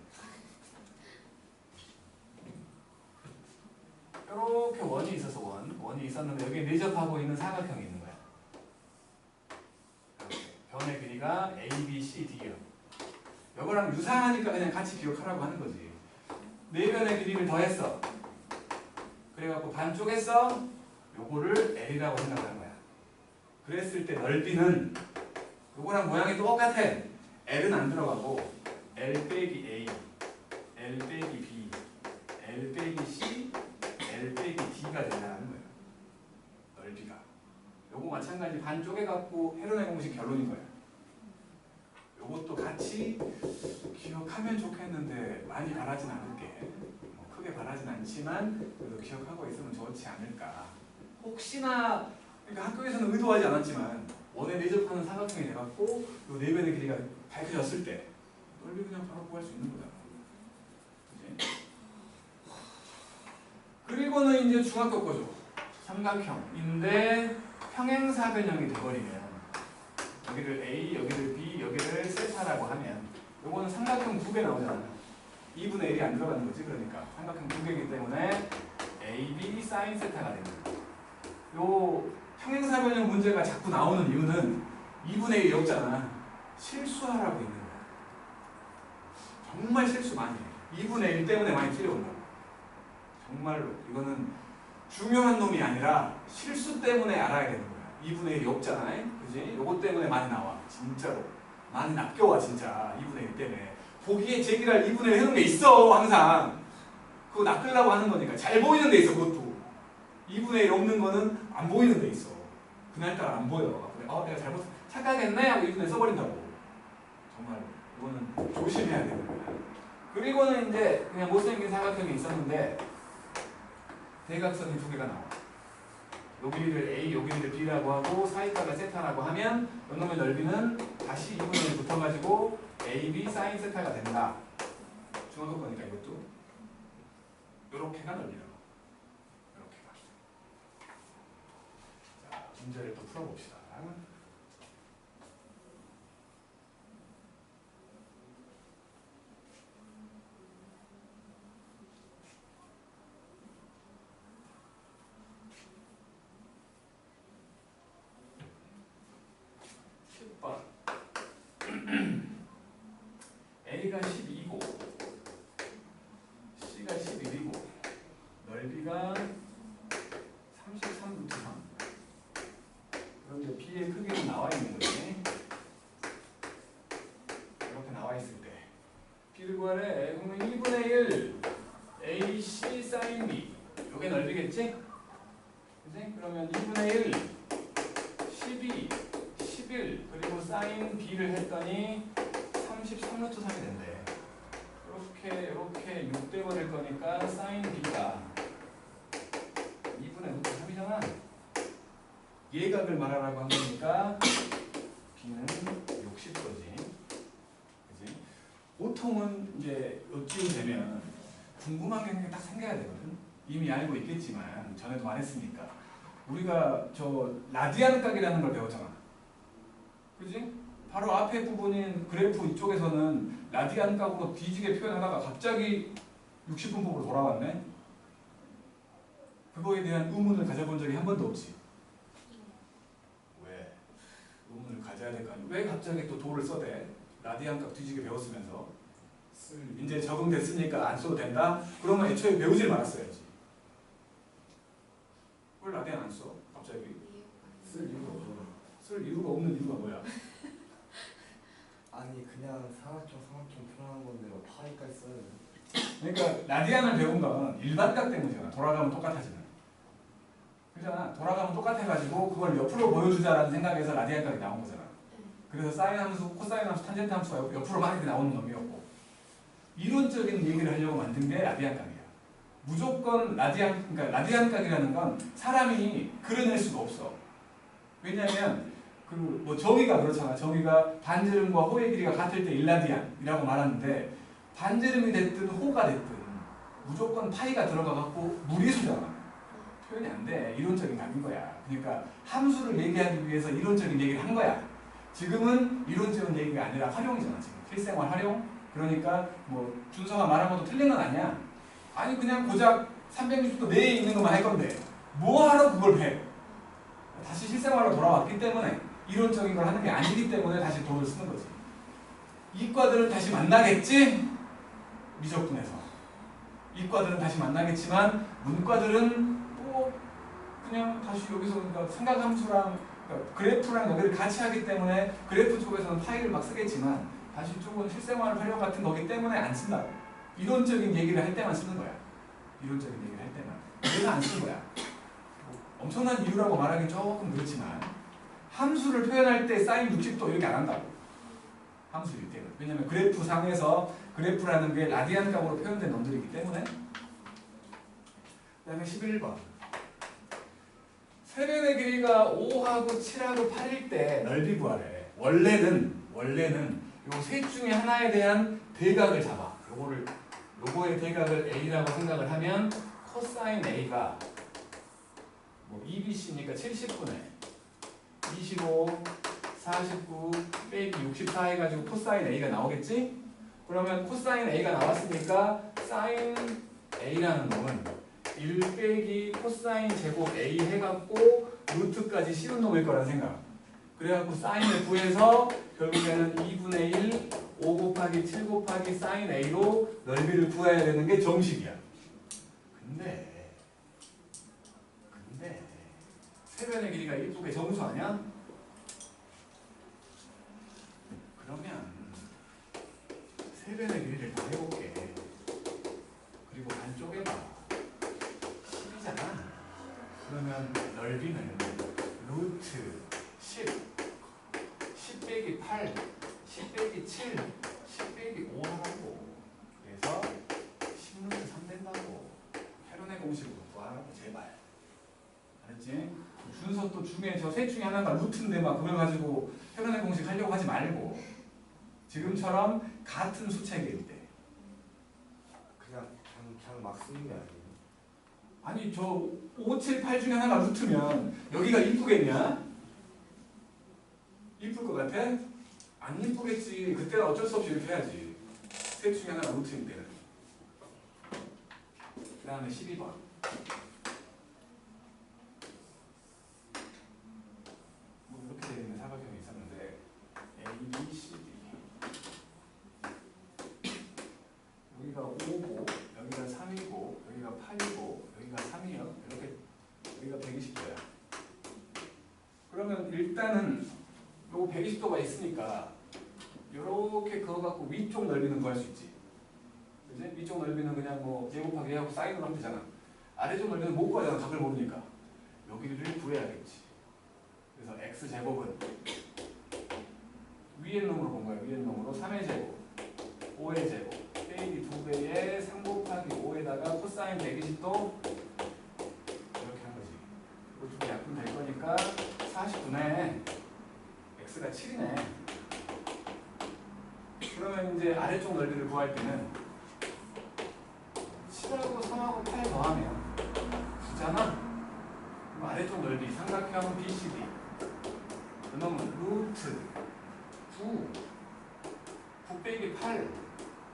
이렇게 원이 있어서 원이 있었는데 여기에 내접하고 있는 사각형이 있는 거야. 이렇게. 변의 길이가 A, B, C, D야. 이거랑 유사하니까 그냥 같이 기억하라고 하는 거지. 네 변의 길이를 더했어. 그래갖고 반쪽에서 요거를 L이라고 생각하는 거야. 그랬을 때 넓이는 요거랑 모양이 똑같아. L은 안 들어가고 L 빼기 A, L 빼기 B, L 빼기 C, L 빼기 D가 된다는 거예요. 넓이가. 요거 마찬가지 반쪽에 갖고 헤르네 공식 결론인 거야. 요것도 같이 기억하면 좋겠는데 많이 바라진 않을게. 뭐 크게 바라진 않지만 그래도 기억하고 있으면 좋지 않을까. 혹시나 그러니까 학교에서는 의도하지 않았지만 원에 내접하는 사각형이 돼갖고 요 네 변의 길이가 밝혀졌을 때 넓이 그냥 바로 구할 수 있는 거잖아. 그치? 그리고는 이제 중학교 거죠. 삼각형인데 평행사변형이 돼버리면 여기를 A, 여기를 B, 여기를 세타라고 하면 요거는 삼각형 2개 나오잖아. 2분의 1이 안 들어가는 거지. 그러니까 삼각형 2개이기 때문에 AB sin 세타가 됩니다. 요 평행사변형 문제가 자꾸 나오는 이유는 2분의 1이 없잖아. 실수하라고 있는 거야. 정말 실수 많이 해. 2분의 1 때문에 많이 틀려온다고. 정말로 이거는 중요한 놈이 아니라 실수 때문에 알아야 되는 거야. 2분의 1이 없잖아요. 그지? 요것 때문에 많이 나와. 진짜로. 많이 낚여와 진짜. 2분의 1 때문에. 보기에 제기랄 2분의 1 해놓은 게 있어. 항상. 그거 낚으려고 하는 거니까. 잘 보이는 데 있어. 그것도. 2분의 1 없는 거는 안 보이는 데 있어. 그날따라 안 보여. 그래, 내가 잘못 착각했네 하고 2분의 1 써버린다고. 정말 이거는 조심해야 되는 거야. 그리고는 이제 그냥 못생긴 사각형이 있었는데 대각선이 2개가 나와. 요 길이를 A, 요 길이를 B라고 하고 사이가가 세타라고 하면 요놈의 넓이는 다시 2분의 1 붙어가지고 AB sin 세타가 된다. 중학교 거니까 이것도 요렇게가 넓이라고. 요렇게가. 자, 문제를 또 풀어봅시다. 10번 A가 12고 C가 11이고 넓이가 33루트 3. 그럼 이제 B의 크기는 나와 있는 거지. 이렇게 나와 있을 때 B를 구하래. 그러면 2분의 1 AC sin B 요게 넓이겠지? 그치? 그러면 2분의 1 12 11 그리고 사인 B를 했더니 33루트 3이 된대. 이렇게 6 돼버릴 거니까 사인 B가 2분의 루트 3이잖아. 예각을 말하라고 한 거니까 B는 60도지. 그지? 보통은 이제 요쯤 되면 궁금한 게 딱 생겨야 되거든. 이미 알고 있겠지만 전에도 말했으니까 우리가 저 라디안 각이라는 걸 배웠잖아. 그지? 바로 앞에 부분인 그래프 이쪽에서는 라디안 각으로 뒤지게 표현하다가 갑자기 60분법으로 돌아왔네. 그거에 대한 의문을 가져본 적이 한 번도 없지. 왜? 의문을 가져야 될까? 왜 갑자기 또 도를 써대? 라디안 각 뒤지게 배웠으면서 이제 적응됐으니까 안 써도 된다? 그러면 애초에 배우질 말았어야지. 왜 라디안 안 써? 갑자기? 쓸 이유가 없잖아. 쓸 이유가 없는 이유가 뭐야? 아니 그냥 삼각형 표현하는 건데 뭐 파이까지 써야 돼. 그러니까 라디안을 배운 건 일반각 때문이잖아. 돌아가면 똑같아지는. 그잖아. 돌아가면 똑같아가지고 그걸 옆으로 보여주자라는 생각에서 라디안각이 나온 거잖아. 그래서 사인 함수, 코사인 함수, 탄젠트 함수가 옆으로 많이 나오는 놈이었고 이론적인 얘기를 하려고 만든 게 라디안각이야. 무조건 그러니까 라디안각이라는 건 사람이 그려낼 수가 없어. 왜냐하면 그 뭐 정의가 그렇잖아. 정의가 반지름과 호의 길이가 같을 때 1라디안이라고 말하는데 반지름이 됐든 호가 됐든 무조건 파이가 들어가갖고 무리수잖아. 표현이 안 돼. 이론적인 값인 거야. 그러니까 함수를 얘기하기 위해서 이론적인 얘기를 한 거야. 지금은 이론적인 얘기가 아니라 활용이잖아. 지금 실생활 활용. 그러니까 뭐 준서가 말한 것도 틀린 건 아니야. 아니 그냥 고작 360도 내에 있는 것만 할 건데 뭐하러 그걸 해. 다시 실생활로 돌아왔기 때문에 이론적인 걸 하는 게 아니기 때문에 다시 돈을 쓰는 거지. 이과들은 다시 만나겠지? 미적분에서. 이과들은 다시 만나겠지만 문과들은 뭐 그냥 다시 여기서 그러니까 삼각함수랑 그러니까 그래프랑 여기를 같이 하기 때문에 그래프 쪽에서는 파이를 막 쓰겠지만 다시 이쪽은 실생활 활용 같은 거기 때문에 안 쓴다고. 이론적인 얘기를 할 때만 쓰는 거야. 이론적인 얘기를 할 때만. 그래서 안 쓰는 거야. 엄청난 이유라고 말하기 조금 그렇지만 함수를 표현할 때 사인 60도 이렇게 안 한다고. 함수일 때는. 왜냐면 그래프 상에서 그래프라는 게 라디안 값으로 표현된 놈들이기 때문에. 그 다음에 11번. 세변의 길이가 5하고 7하고 8일 때 넓이 구하래. 원래는 요 셋 중에 하나에 대한 대각을 잡아. 요거의 대각을 A라고 생각을 하면 코사인 A가 뭐 2BC니까 70분의 25, 49 빼기 64 해가지고 코사인 A가 나오겠지? 그러면 코사인 A가 나왔으니까 사인 A라는 놈은 1 빼기 코사인 제곱 A 해갖고 루트까지 씌운 놈일 거라는 생각. 그래갖고 사인을 구해서 결국에는 2분의 1, 5 곱하기 7 곱하기 사인 A로 넓이를 구해야 되는 게 정식이야. 근데 세변의 길이가 이쁘게 정수 아니야? 그러면 세변의 길이를 다 해볼게. 그리고 반쪽에 봐. 10이잖아. 그러면 넓이는 루트 10 빼기 8 10 빼기 7 10 빼기 5 하라고. 그래서 10루트 3 된다고. 헤론의 공식으로 구하라고. 제발. 알았지? 준서 또 중에 저 셋 중에 하나가 루트인데 막 그걸 가지고 헤론의 공식 하려고 하지 말고 지금처럼 같은 수체계일 때. 그냥 막 쓰는 게 아니에요. 아니 저 5, 7, 8 중에 하나가 루트면 여기가 이쁘겠냐? 이쁠 것 같아? 안 이쁘겠지. 그때는 어쩔 수 없이 이렇게 해야지. 셋 중에 하나가 루트인 때는. 그 다음에 12번. 뭐 이렇게 되어 있는 사각형이 있었는데 A, B, C, D. 여기가 5고 여기가 3이고 여기가 8이고 여기가 3이요. 이렇게 여기가 120도야. 그러면 일단은 요 120도가 있으니까 요렇게 그거 갖고 위쪽 넓이는 구할 수 있지. 그지? 위쪽 넓이는 그냥 뭐 j 곱하기 ha고 사인으로 하면 되잖아. 아래쪽 넓이는 못 구하잖아. 각을 모르니까. 여기를 구해야겠지. 그래서 x제곱은 위의 놈으로 본 거야. 위의 놈으로 3의 제곱 5의 제곱 빼기 2배의 3 곱하기 5에다가 코사인 120도 이렇게 한 거지. 이거 두 개 약분 될 거니까 49네. x가 7이네. 그러면 이제 아래쪽 넓이를 구할 때는 7하고 3하고 8 더하면 9잖아? 그럼 아래쪽 넓이 삼각형 BCD 그놈은 루트 9 빼기 8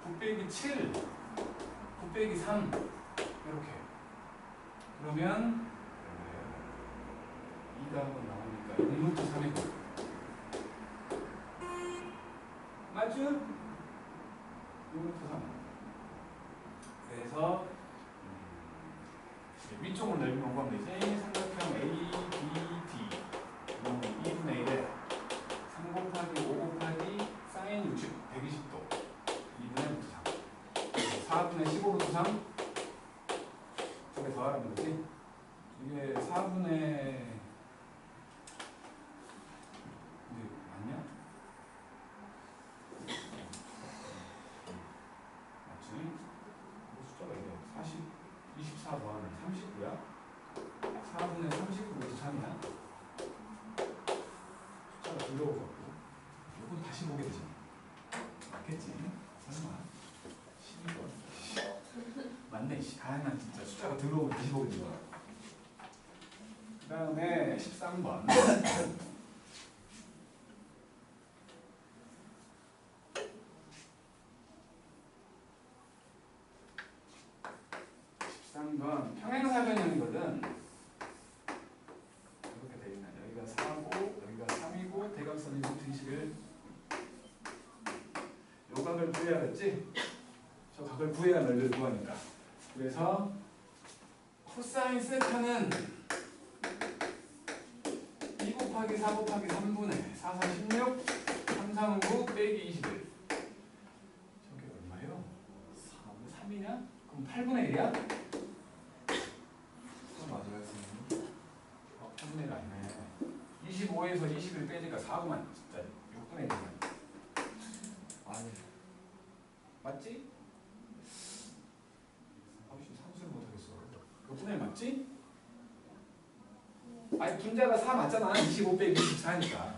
9 빼기 7 9 빼기 3 이렇게. 그러면 2가 한번 나오니까 6루트 3이고 맞죠? 6루트 3. 그래서 위쪽을 넓이만 구하면 되지. 삼각형 A, B, D 그러면 2분의 1에 3 곱하기 5 곱하기 사인 60 120도 2분의 루트 3 4분의 15 루트 3 저게 더하라는 거지. 이게 4분의 맞냐? 맞지? 뭐 숫자가 이게 40, 24 더하면 39야? 4분의 39 루트 3이야? 숫자가 두려워서 이건 다시 보게 되잖아. 맞겠지? 설마 12번 맞네. 씨. 나 진짜 숫자가 더러워 다시 보게 되더라. 그 다음에 13번. 13번 평행사변형이거든. 이렇게 돼 있네. 여기가 4고 여기가 3이고 대각선이 루트 21. 요 각을 구해야겠지? 저 각을 구해야 넓이를 구하니까. 그래서 코사인 세타는 2 곱하기 4 곱하기 3분의 4, 4, 16 3, 3, 9 빼기 21. 저게 얼마예요? 3이냐? 그럼 8분의 1이야? 맞아요 선생님. 8분의 1 아니네. 25에서 21 빼니까 4구만. 진짜 6분의 1이네. 아니 맞지? 산수를 못하겠어. 몇 분의 1 맞지? 아니 분자가 4 맞잖아. 25 빼기 24니까.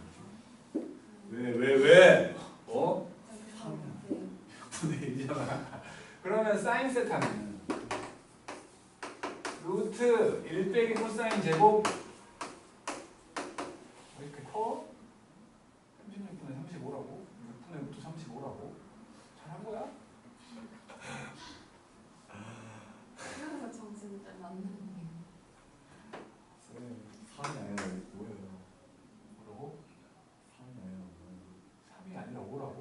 왜? 어? 6분의 1이잖아. 그러면 사인 세타는 루트 1 빼기 코사인 제곱 왜 이렇게 커? 36분의 35라고? 6분의 루트 35라고? 잘한 거야? 그래서 정신을 맞는 3이 아니라 5예요. 뭐라고? 3이 아니라 5예요. 3이 아니라 5라고?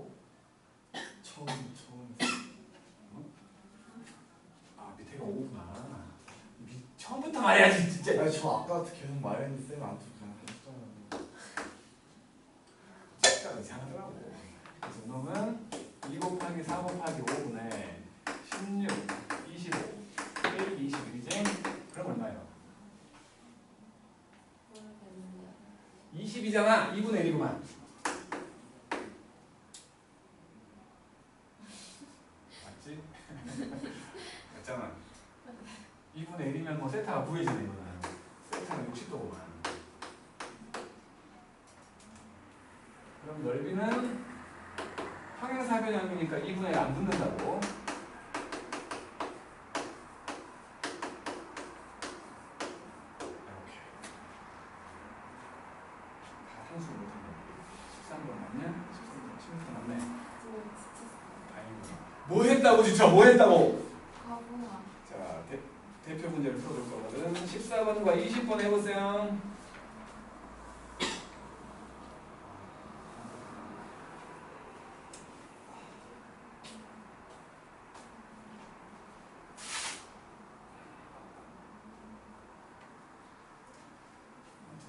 처음 아 밑에가 5구나. 처음부터 말해야지 진짜. 아니 저 아까부터 계속 말했는데 쌤 안 듣고 그냥 하셨잖아요. 진짜 이상하더라고. 그래서 놈은 2 곱하기 4 곱하기 5분의 16, 25 빼기 21이지? 그럼 얼마예요? 모르겠는데 20이잖아. 2분의 1이구만. 맞지? 맞잖아. 2분의 1이면 뭐 세타가 구해지네 이거는. 세타는 60도구만. 그럼 넓이는 평행사변형이니까 2분의 1 안 붙는다고. 이렇게. 다 상수를 못한 거지. 13번 맞냐? 13번 맞네. 지금 지쳤어. 다행이구나. 뭐 했다고 진짜 뭐 했다고? 가구나 자, 대표 문제를 풀어볼 거거든. 14번과 20번 해보세요.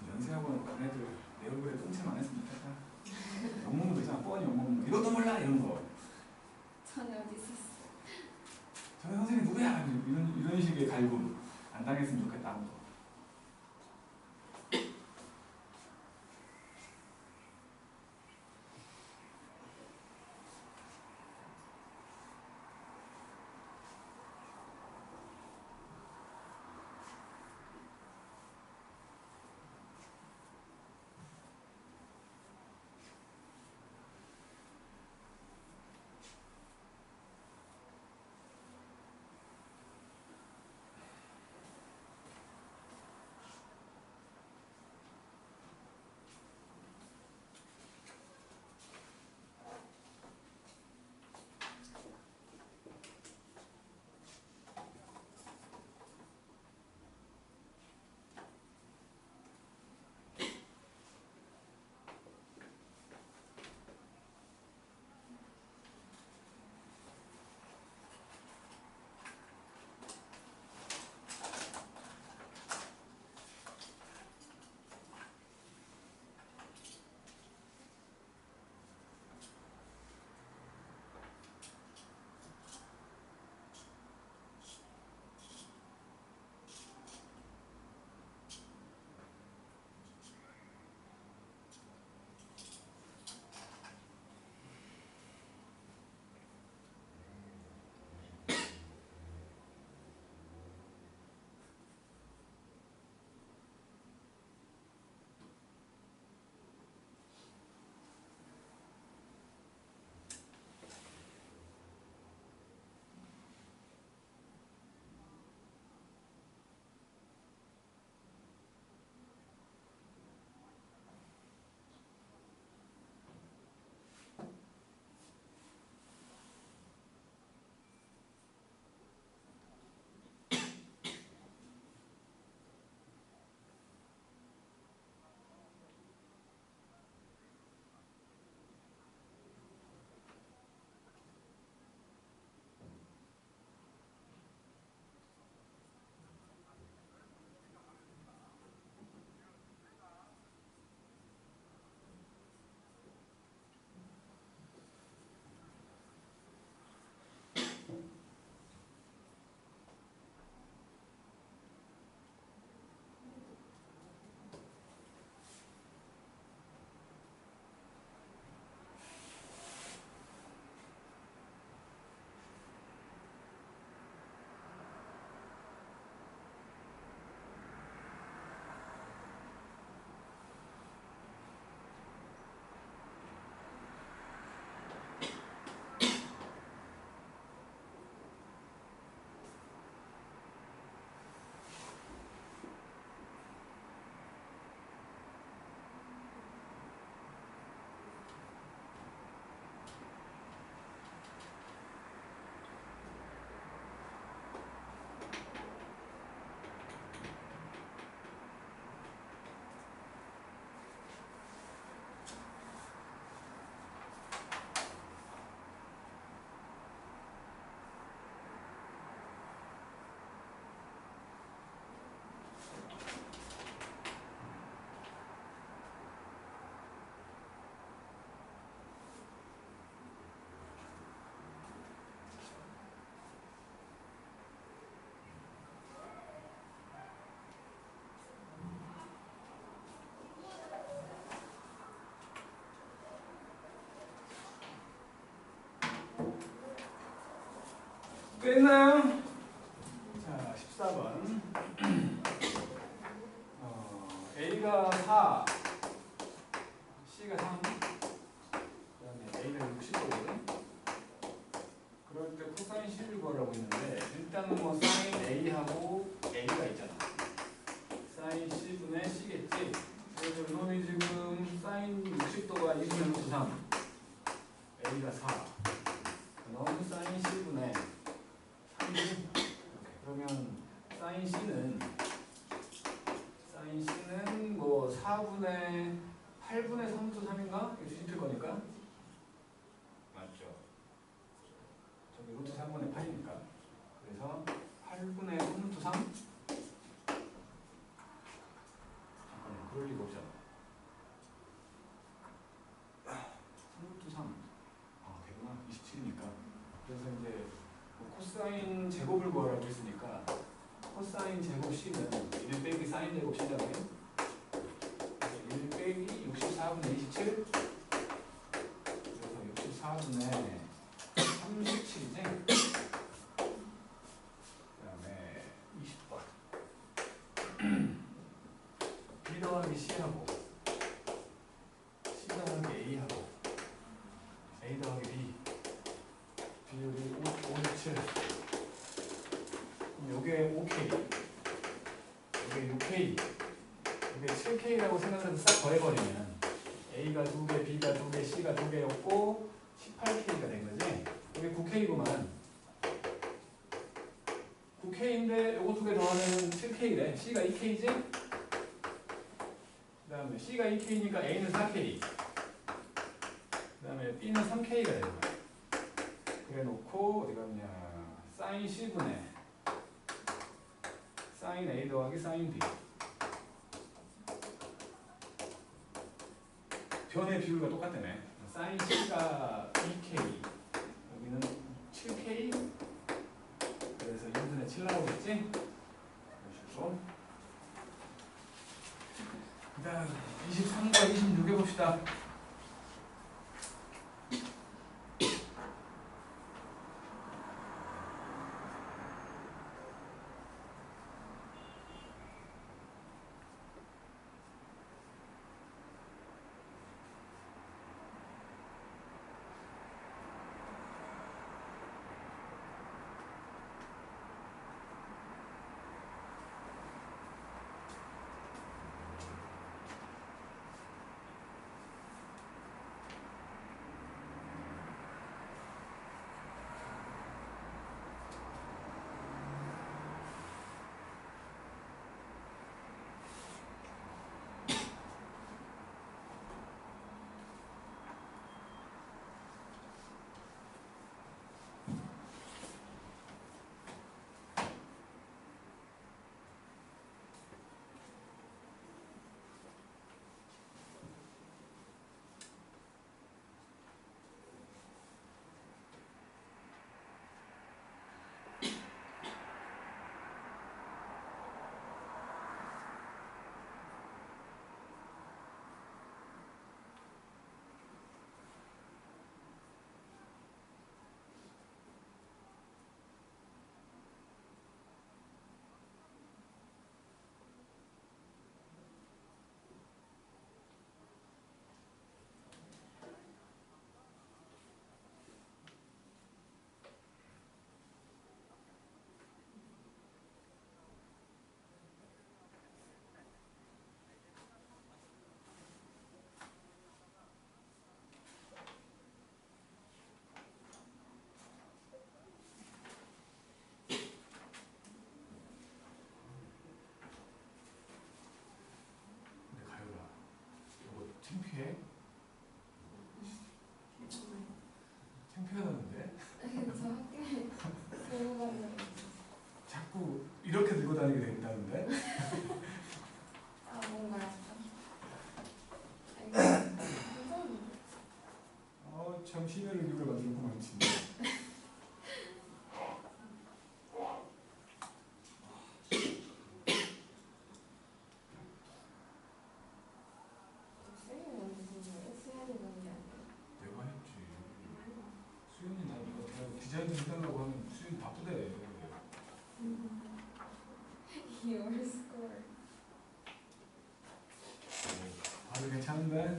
연세하고는 너네들 내 얼굴에 똥침 안 했으면 좋겠다. 욕먹는 거 있잖아. 뻔히 욕먹는 거. 이것도 몰라 이런 거. 전에 어디 있었어 저희 선생님 누구야? 이런 식의 갈굼 안 당했으면 좋겠다 하는 거. 또 있나요? 자, 14번. A가 4, C가 3, 그 다음에 A는 60도거든. 그럴 때 코사인 C를 구하라고 했는데 일단은 뭐 사인 A하고 A가 있잖아. 사인 C분의 C겠지. 그래서 이놈이 지금 사인 60도가 2분의 루트 3, A가 4. 그럼 사인 C분의 3이지. 그러면 사인 C는 뭐 4분의 8분의 3루트 3인가? 이거 뒤집힐 거니까. 맞죠? 저기 루트 3분의 8이니까. 그래서 8분의 3루트 3? 잠깐만, 그럴 리가 없잖아. 3루트 3. 아, 되구나. 27이니까. 그래서 이제 뭐 코사인 제곱을 구하라고 했으니까 코사인 제곱 C는 1 빼기 사인 제곱 C잖아요. 1 빼기 64분의 27. 그래서 64분의 37이지. 그 다음에 20번. B 더하기 C하고 C 더하기 A하고 A 더하기 B 비율이 57. 그럼 요게 5K, 요게 6K, 요게 7K라고 생각해서 싹 더해버리면 A가 2개, B가 2개, C가 2개였고 18K가 된 거지. 이게 9K구만. 9K인데 요거 2개 더하면 7K래. C가 2K지? 그 다음에 C가 2K니까 A는 4K. 그 다음에 B는 3K가 되는 거야. 그래 놓고 어디 갔냐. 사인 C분의 사인 A 더하기 사인 B. 변의 비율과 똑같다네. 사인 C가 2K, 여기는 7K. 그래서 2분의 7 나오겠지? 이런 식으로. 그 다음 23과 26 해봅시다. 창피해? 창피하다는데? 저 학교에 들고 가면 자꾸 이렇게 들고 다니게 된다는데? 뭔가 약간 괜찮은데? 참 심혈을 기울여 가지고만 진짜. 수영이 먼저 보면 수영이 먼저 안 돼. 내가 했지. 수윤이 나 이거 디자인 좀 해달라고 하면 수윤이 바쁘대. 이거 괜찮은데?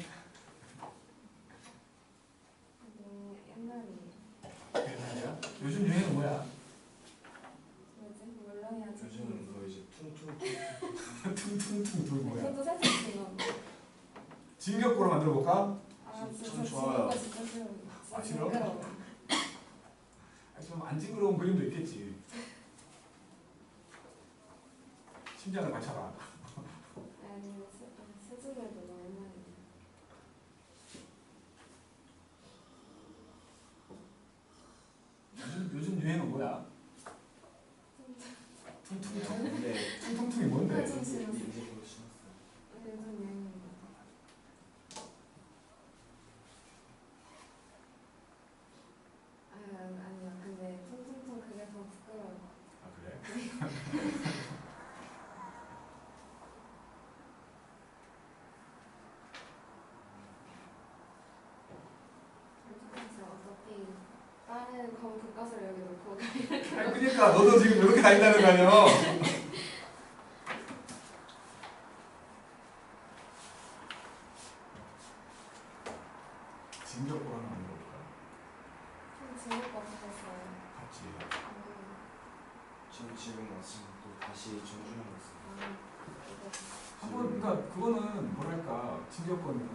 너무 옛날이에요. 괜찮아요? 요즘 유행은 뭐야? 뭐지? 물렁해야지. 요즘은 너 이제 퉁퉁 퉁퉁퉁 돌 뭐야? 저도 살짝 그거. 진격구로 만들어볼까? 아 진짜 전 지는 좋아요. 거 진짜 싫어. 아, 싫어? 징그러워. 좀 안 징그러운 그림도 있겠지. 심장을 맞춰라. 아니 세즈들도 너무 옛날이에요. 요즘 유행은 뭐야? 퉁퉁퉁? 근데 퉁퉁퉁이 뭔데? 아, 좀 싫어. 이제 별로 신었어요. 요즘 유행인 거. 아니야. 근데 통통통 그게 더 부끄러워. 아 그래? 그래서 어차피 다른 검 교과서를 여기 놓고 아니 그러니까 너도 지금 이렇게 다닌다는 거 아니야? 진격구로 하나 만들어볼까? 좀 재밌을 것 같았어요. 같이. 전 지금 마침 또 다시 전주랑 갔어요. 한번 그러니까 그거는 뭐랄까 진격권은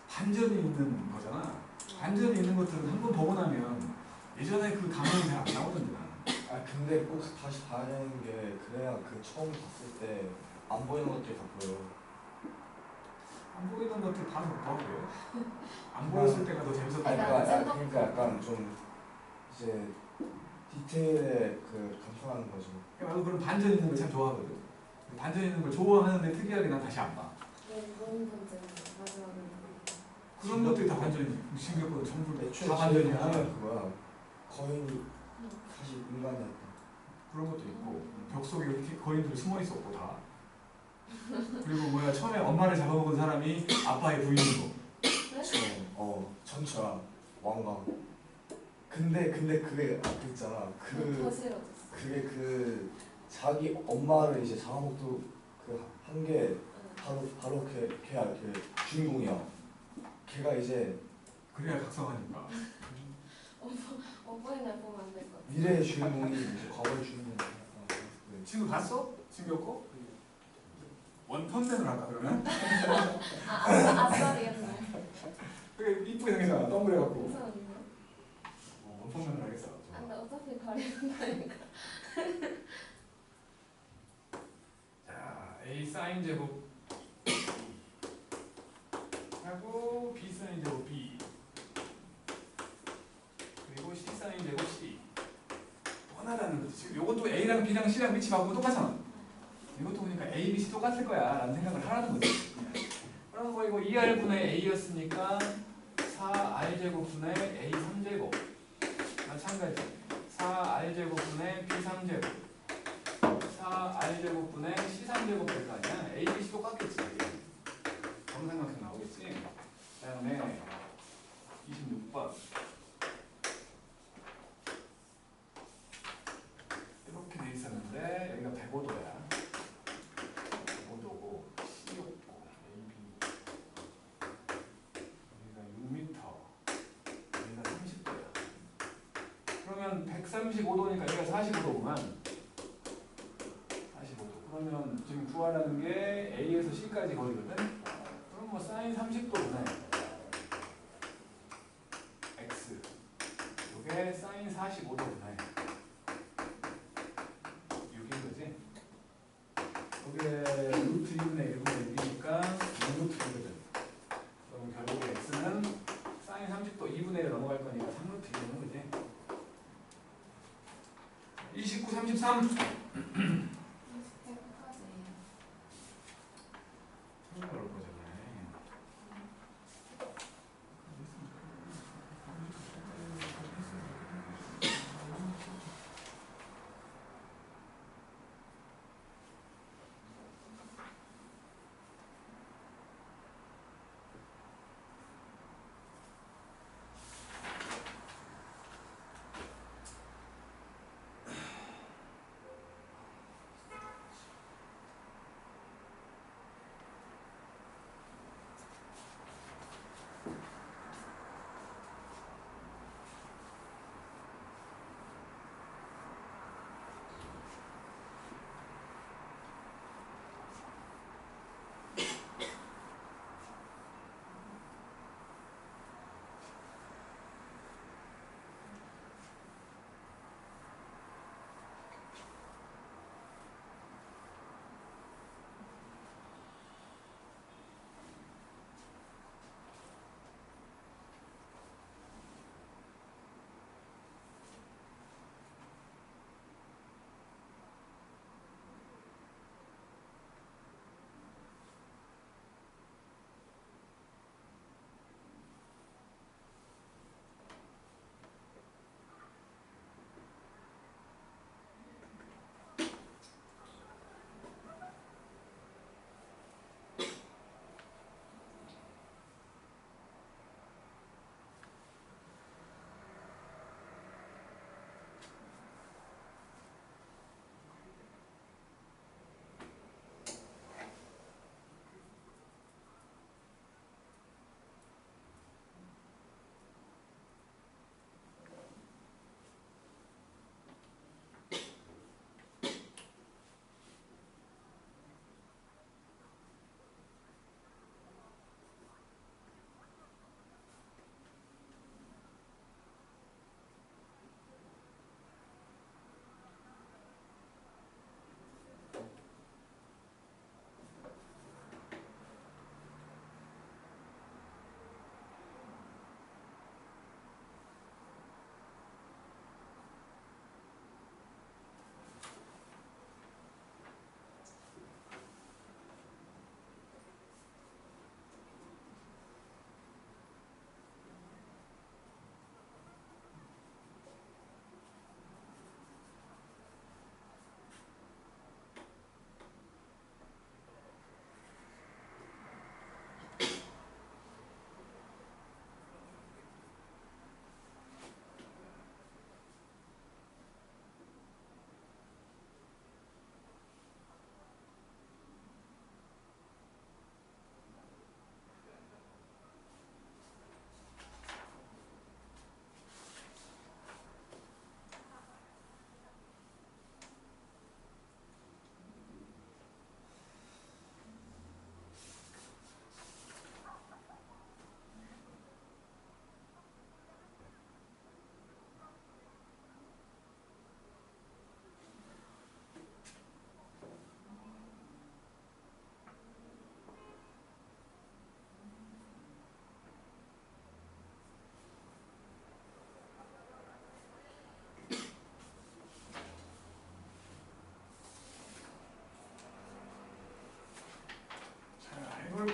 반전이 있는 거잖아. 반전이 있는 것들은 한 번 보고 나면 예전에 그 감흥이 잘 안 나오던데 나는. 아 근데 꼭 다시 봐야 되는 게 그래야 그 처음 봤을 때 안 보이는 것들이 다 보여요. 안 보이던 것들 다 못하고요. 안 보였을 때가 더 재밌었던 아니, 거야. 그러니까 약간 좀 이제 디테일에 그 감탄하는 거죠. 나도 그런 반전 있는 걸 참 좋아하거든. 반전 있는 걸 좋아하는데 특이하게 난 다시 안 봐. 네, 너무 번째 마지막에. 그런 것들이 다 반전이지. 진격권 전부 애초에 다 반전이 반전이야. 그거야. 거인이 다시 인간이었다. 그런 것도 있고 벽 속에 이렇게 거인들이 숨어 있었고 다. 그리고 뭐야 처음에 엄마를 잡아먹은 사람이 아빠의 부인이고. 전처야 왕관. 근데 그게 있잖아. 더 싫어졌어. 그게 그 자기 엄마를 이제 잡아먹도 그 한 게 바로 걔야 걔 주인공이야. 걔가 이제 그래야 각성하니까. 오빠의 날 보면 안 될 것 같아. 미래의 주인공이 이제 과거의 주인공이야. 친구 봤어? 진격권? 원펀맨을 할까 그러면? 아싸리 옛날. 그게 이쁘게 생겼잖아. 동그래갖고. 무서운데? 원펀맨을 하겠어. 아, 근데 어차피 가리는 거니까. 자, A 사인 제곱 하고 B 사인 제곱 B 그리고 C 사인 제곱 C 뻔하다는 거지. 지금 이것도 A랑 B랑 C랑 밑이 바꾸면 똑같잖아. 이것도 보니까 A, B, C 똑같을 거야 라는 생각을 하라는 거지. 그럼 뭐 이거 2R분의 A였으니까 4R제곱분의 A3제곱 마찬가지 4R제곱분의 B3제곱 4R제곱분의 C3제곱 될 거 아니야? A, B, C 똑같겠지. 정삼각형 나오겠지. 그 다음에 26번 이렇게 돼 있었는데 여기가 105도야. 105도고 C6고 AB 여기가 6m 여기가 30도야. 그러면 135도니까 여기가 45도구만. 45도. 그러면 지금 구하라는 게 A에서 C까지 거리거든. 그럼 뭐 사인 30도분의 X 이게 사인 45도분의 6인 거지. 이게 루트 2분의 1분의 6이니까 6루트거든. 그럼 결국에 X는 사인 30도 2분의 1을 넘어갈 거니까 3루트 2는 거지. 29, 33 끝까지. 정말 어려운 거잖아요.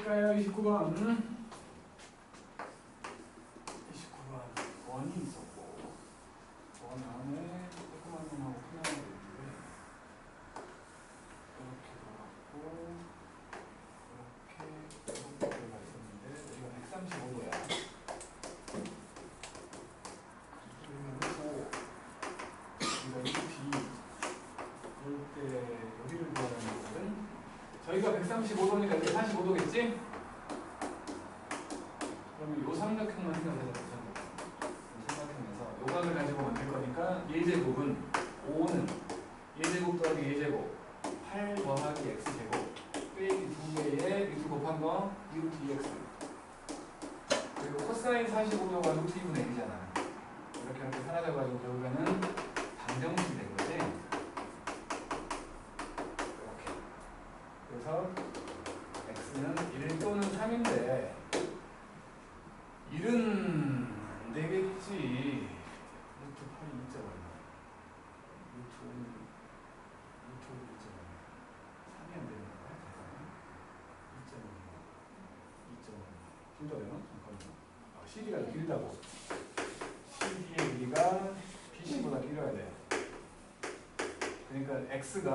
될까요? 29번. 29번. 원이 있었고, 원 안에 조그만 놈하고 큰 놈하고 있는데, 이렇게 들어갔고, 이렇게 들어가 있었는데, 여기가 135도야. 그리고 이거 이 뒤, 이럴 때 여기를 구하는 거거든. 저희가 135도니까 이게 45도겠지? 그러면 요 삼각형만 생각해서 삼각형에서 요각을 가지고 만들 거니까 예제곱은 5는 예제곱 더하기 예제곱 8 더하기 x제곱 빼기 2배의 루트 곱한 거 루트 2x 그리고 코사인 45도가 루트 2분의 1이잖아. 이렇게 사라져가지고 결국에는 방정식이 된 거지. 이렇게. 그래서 x는 1 또는 3인데 1은 안 되겠지. 루트 8이 2.5. 루트 5는 루트 5는 2.5. 3이 안 되는 거야? 2.5. 2.5. 힘들어요? 잠깐만. CD가 길다고. CD의 길이가 BC보다 길어야 돼. 그러니까 x가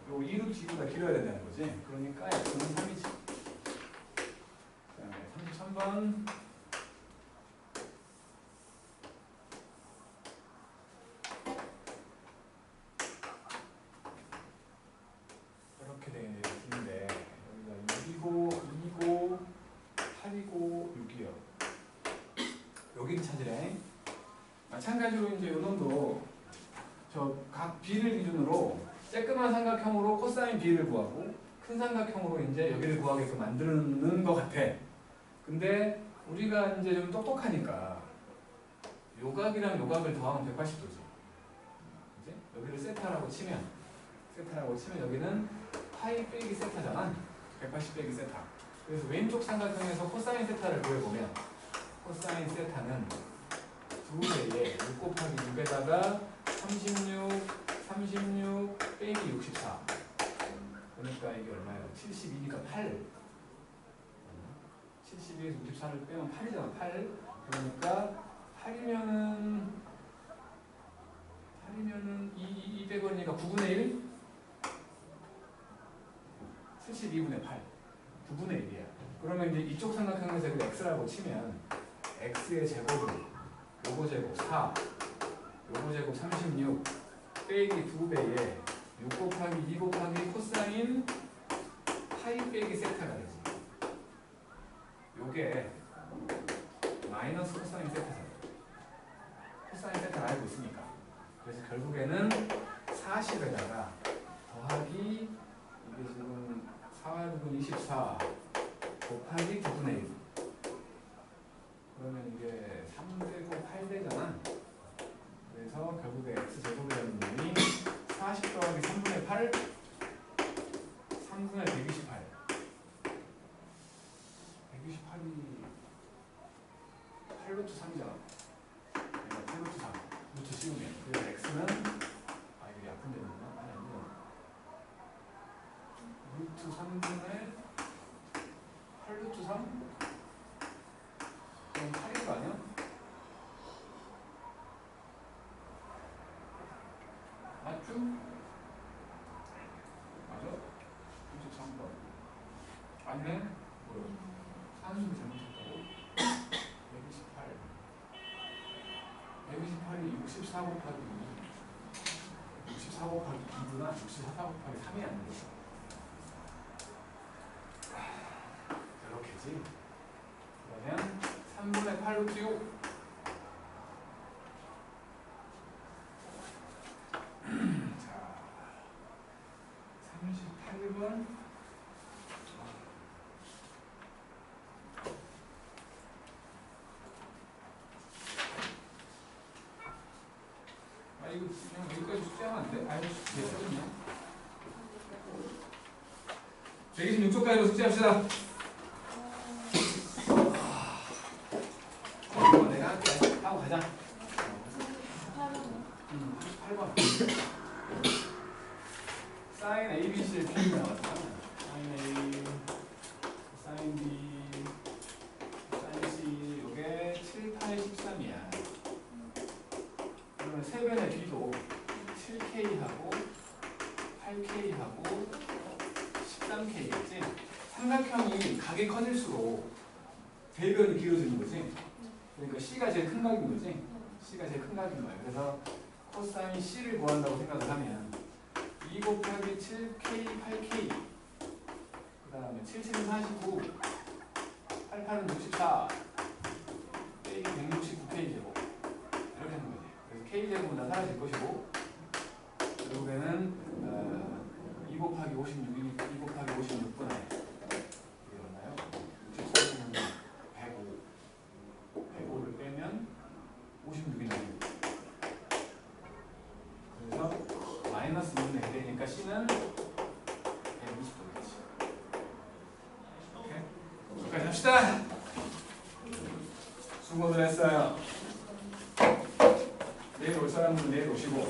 요 2루트 2보다 길어야 된다는 거지. 그러니까 x는 3이지. 그 다음에 33번. 이렇게 되어 있는데 여기가 6이고 2고 8이고 6이요. 여기를 찾으래. 마찬가지로 이제 요 놈도 저 각 b를 기준으로 쬐끄만 삼각형으로 코사인 b를 구하고 큰 삼각형으로 이제 여기를 구하게끔 만드는 것 같아. 근데 우리가 이제 좀 똑똑하니까 요각이랑 요각을 더하면 180도지. 그치? 여기를 세타라고 치면 여기는 파이 빼기 세타잖아. 180 빼기 세타. 그래서 왼쪽 삼각형에서 코사인 세타를 구해보면 코사인 세타는 2배에 6 곱하기 6에다가 36 빼기 64. 그러니까 이게 얼마예요? 72니까 8. 72에서 64를 빼면 8이잖아. 8. 그러니까 8이면은 200원이니까 9분의 1? 72분의 8. 9분의 1이야. 그러면 이제 이쪽 삼각형에서 이거 x라고 치면 x의 제곱은 요거 제곱 4, 요거 제곱 36 빼기 2배에 6 곱하기 2 곱하기 코사인 파이 빼기 세타가 되지. 요게 마이너스 코사인 세타잖아. 코사인 세타를 알고 있으니까. 그래서 결국에는 40에다가 더하기 이게 지금 4분의 24 곱하기 9분의 1. 그러면 이게 3되고 8되잖아. 그래서 결국에 x제곱이라는 놈이 40 더하기 3분의 8 3분의 128 128이 8루트 3이잖아. 그러니까 8루트 3 루트 씌우면 그래서 x는 이거 약분 되는구나. 아니 안 되잖아. 루트 3분의 8루트 3? 그럼 8인 거 아니야? 맞죠? 맞아? 루트 3번 맞네? 뭐야? 산수를 잘못했다고? 128이 64 곱하기 2 64 곱하기 2구나. 64 곱하기 3이 안 돼. 이렇게지. 그러면 3분의 8 루트 6 자 38번 이거 그냥 여기까지 숙제하면 안 돼? 아니 숙제했거든요. 126쪽까지로 숙제합시다. 내가 할게. 하고 가자. 8번. 사인 A, B, C의 비율이 나왔다. 사인 A, 사인 B 삼각형이 각이 커질수록 대변이 길어지는 거지. 그러니까 C가 제일 큰 각인 거지. C가 제일 큰 각인 거야. 그래서 코사인 C를 구한다고 생각을 하면 2 곱하기 7K, 8K 그 다음에 77은 49 88은 64 빼기 169K 제곱 이렇게 하는 거지. 그래서 K 제곱은 다 사라질 것이고 결국에는 2 곱하기 56이니 2 곱하기 56분의 이게 얼마요? 64는 105 105를 빼면 56이 나옵니다. 그래서 마이너스 2분의 1이니까 C는 120도겠지. 오케이? 여기까지 합시다. 수고들 했어요. 내일 올 사람들은 내일 오시고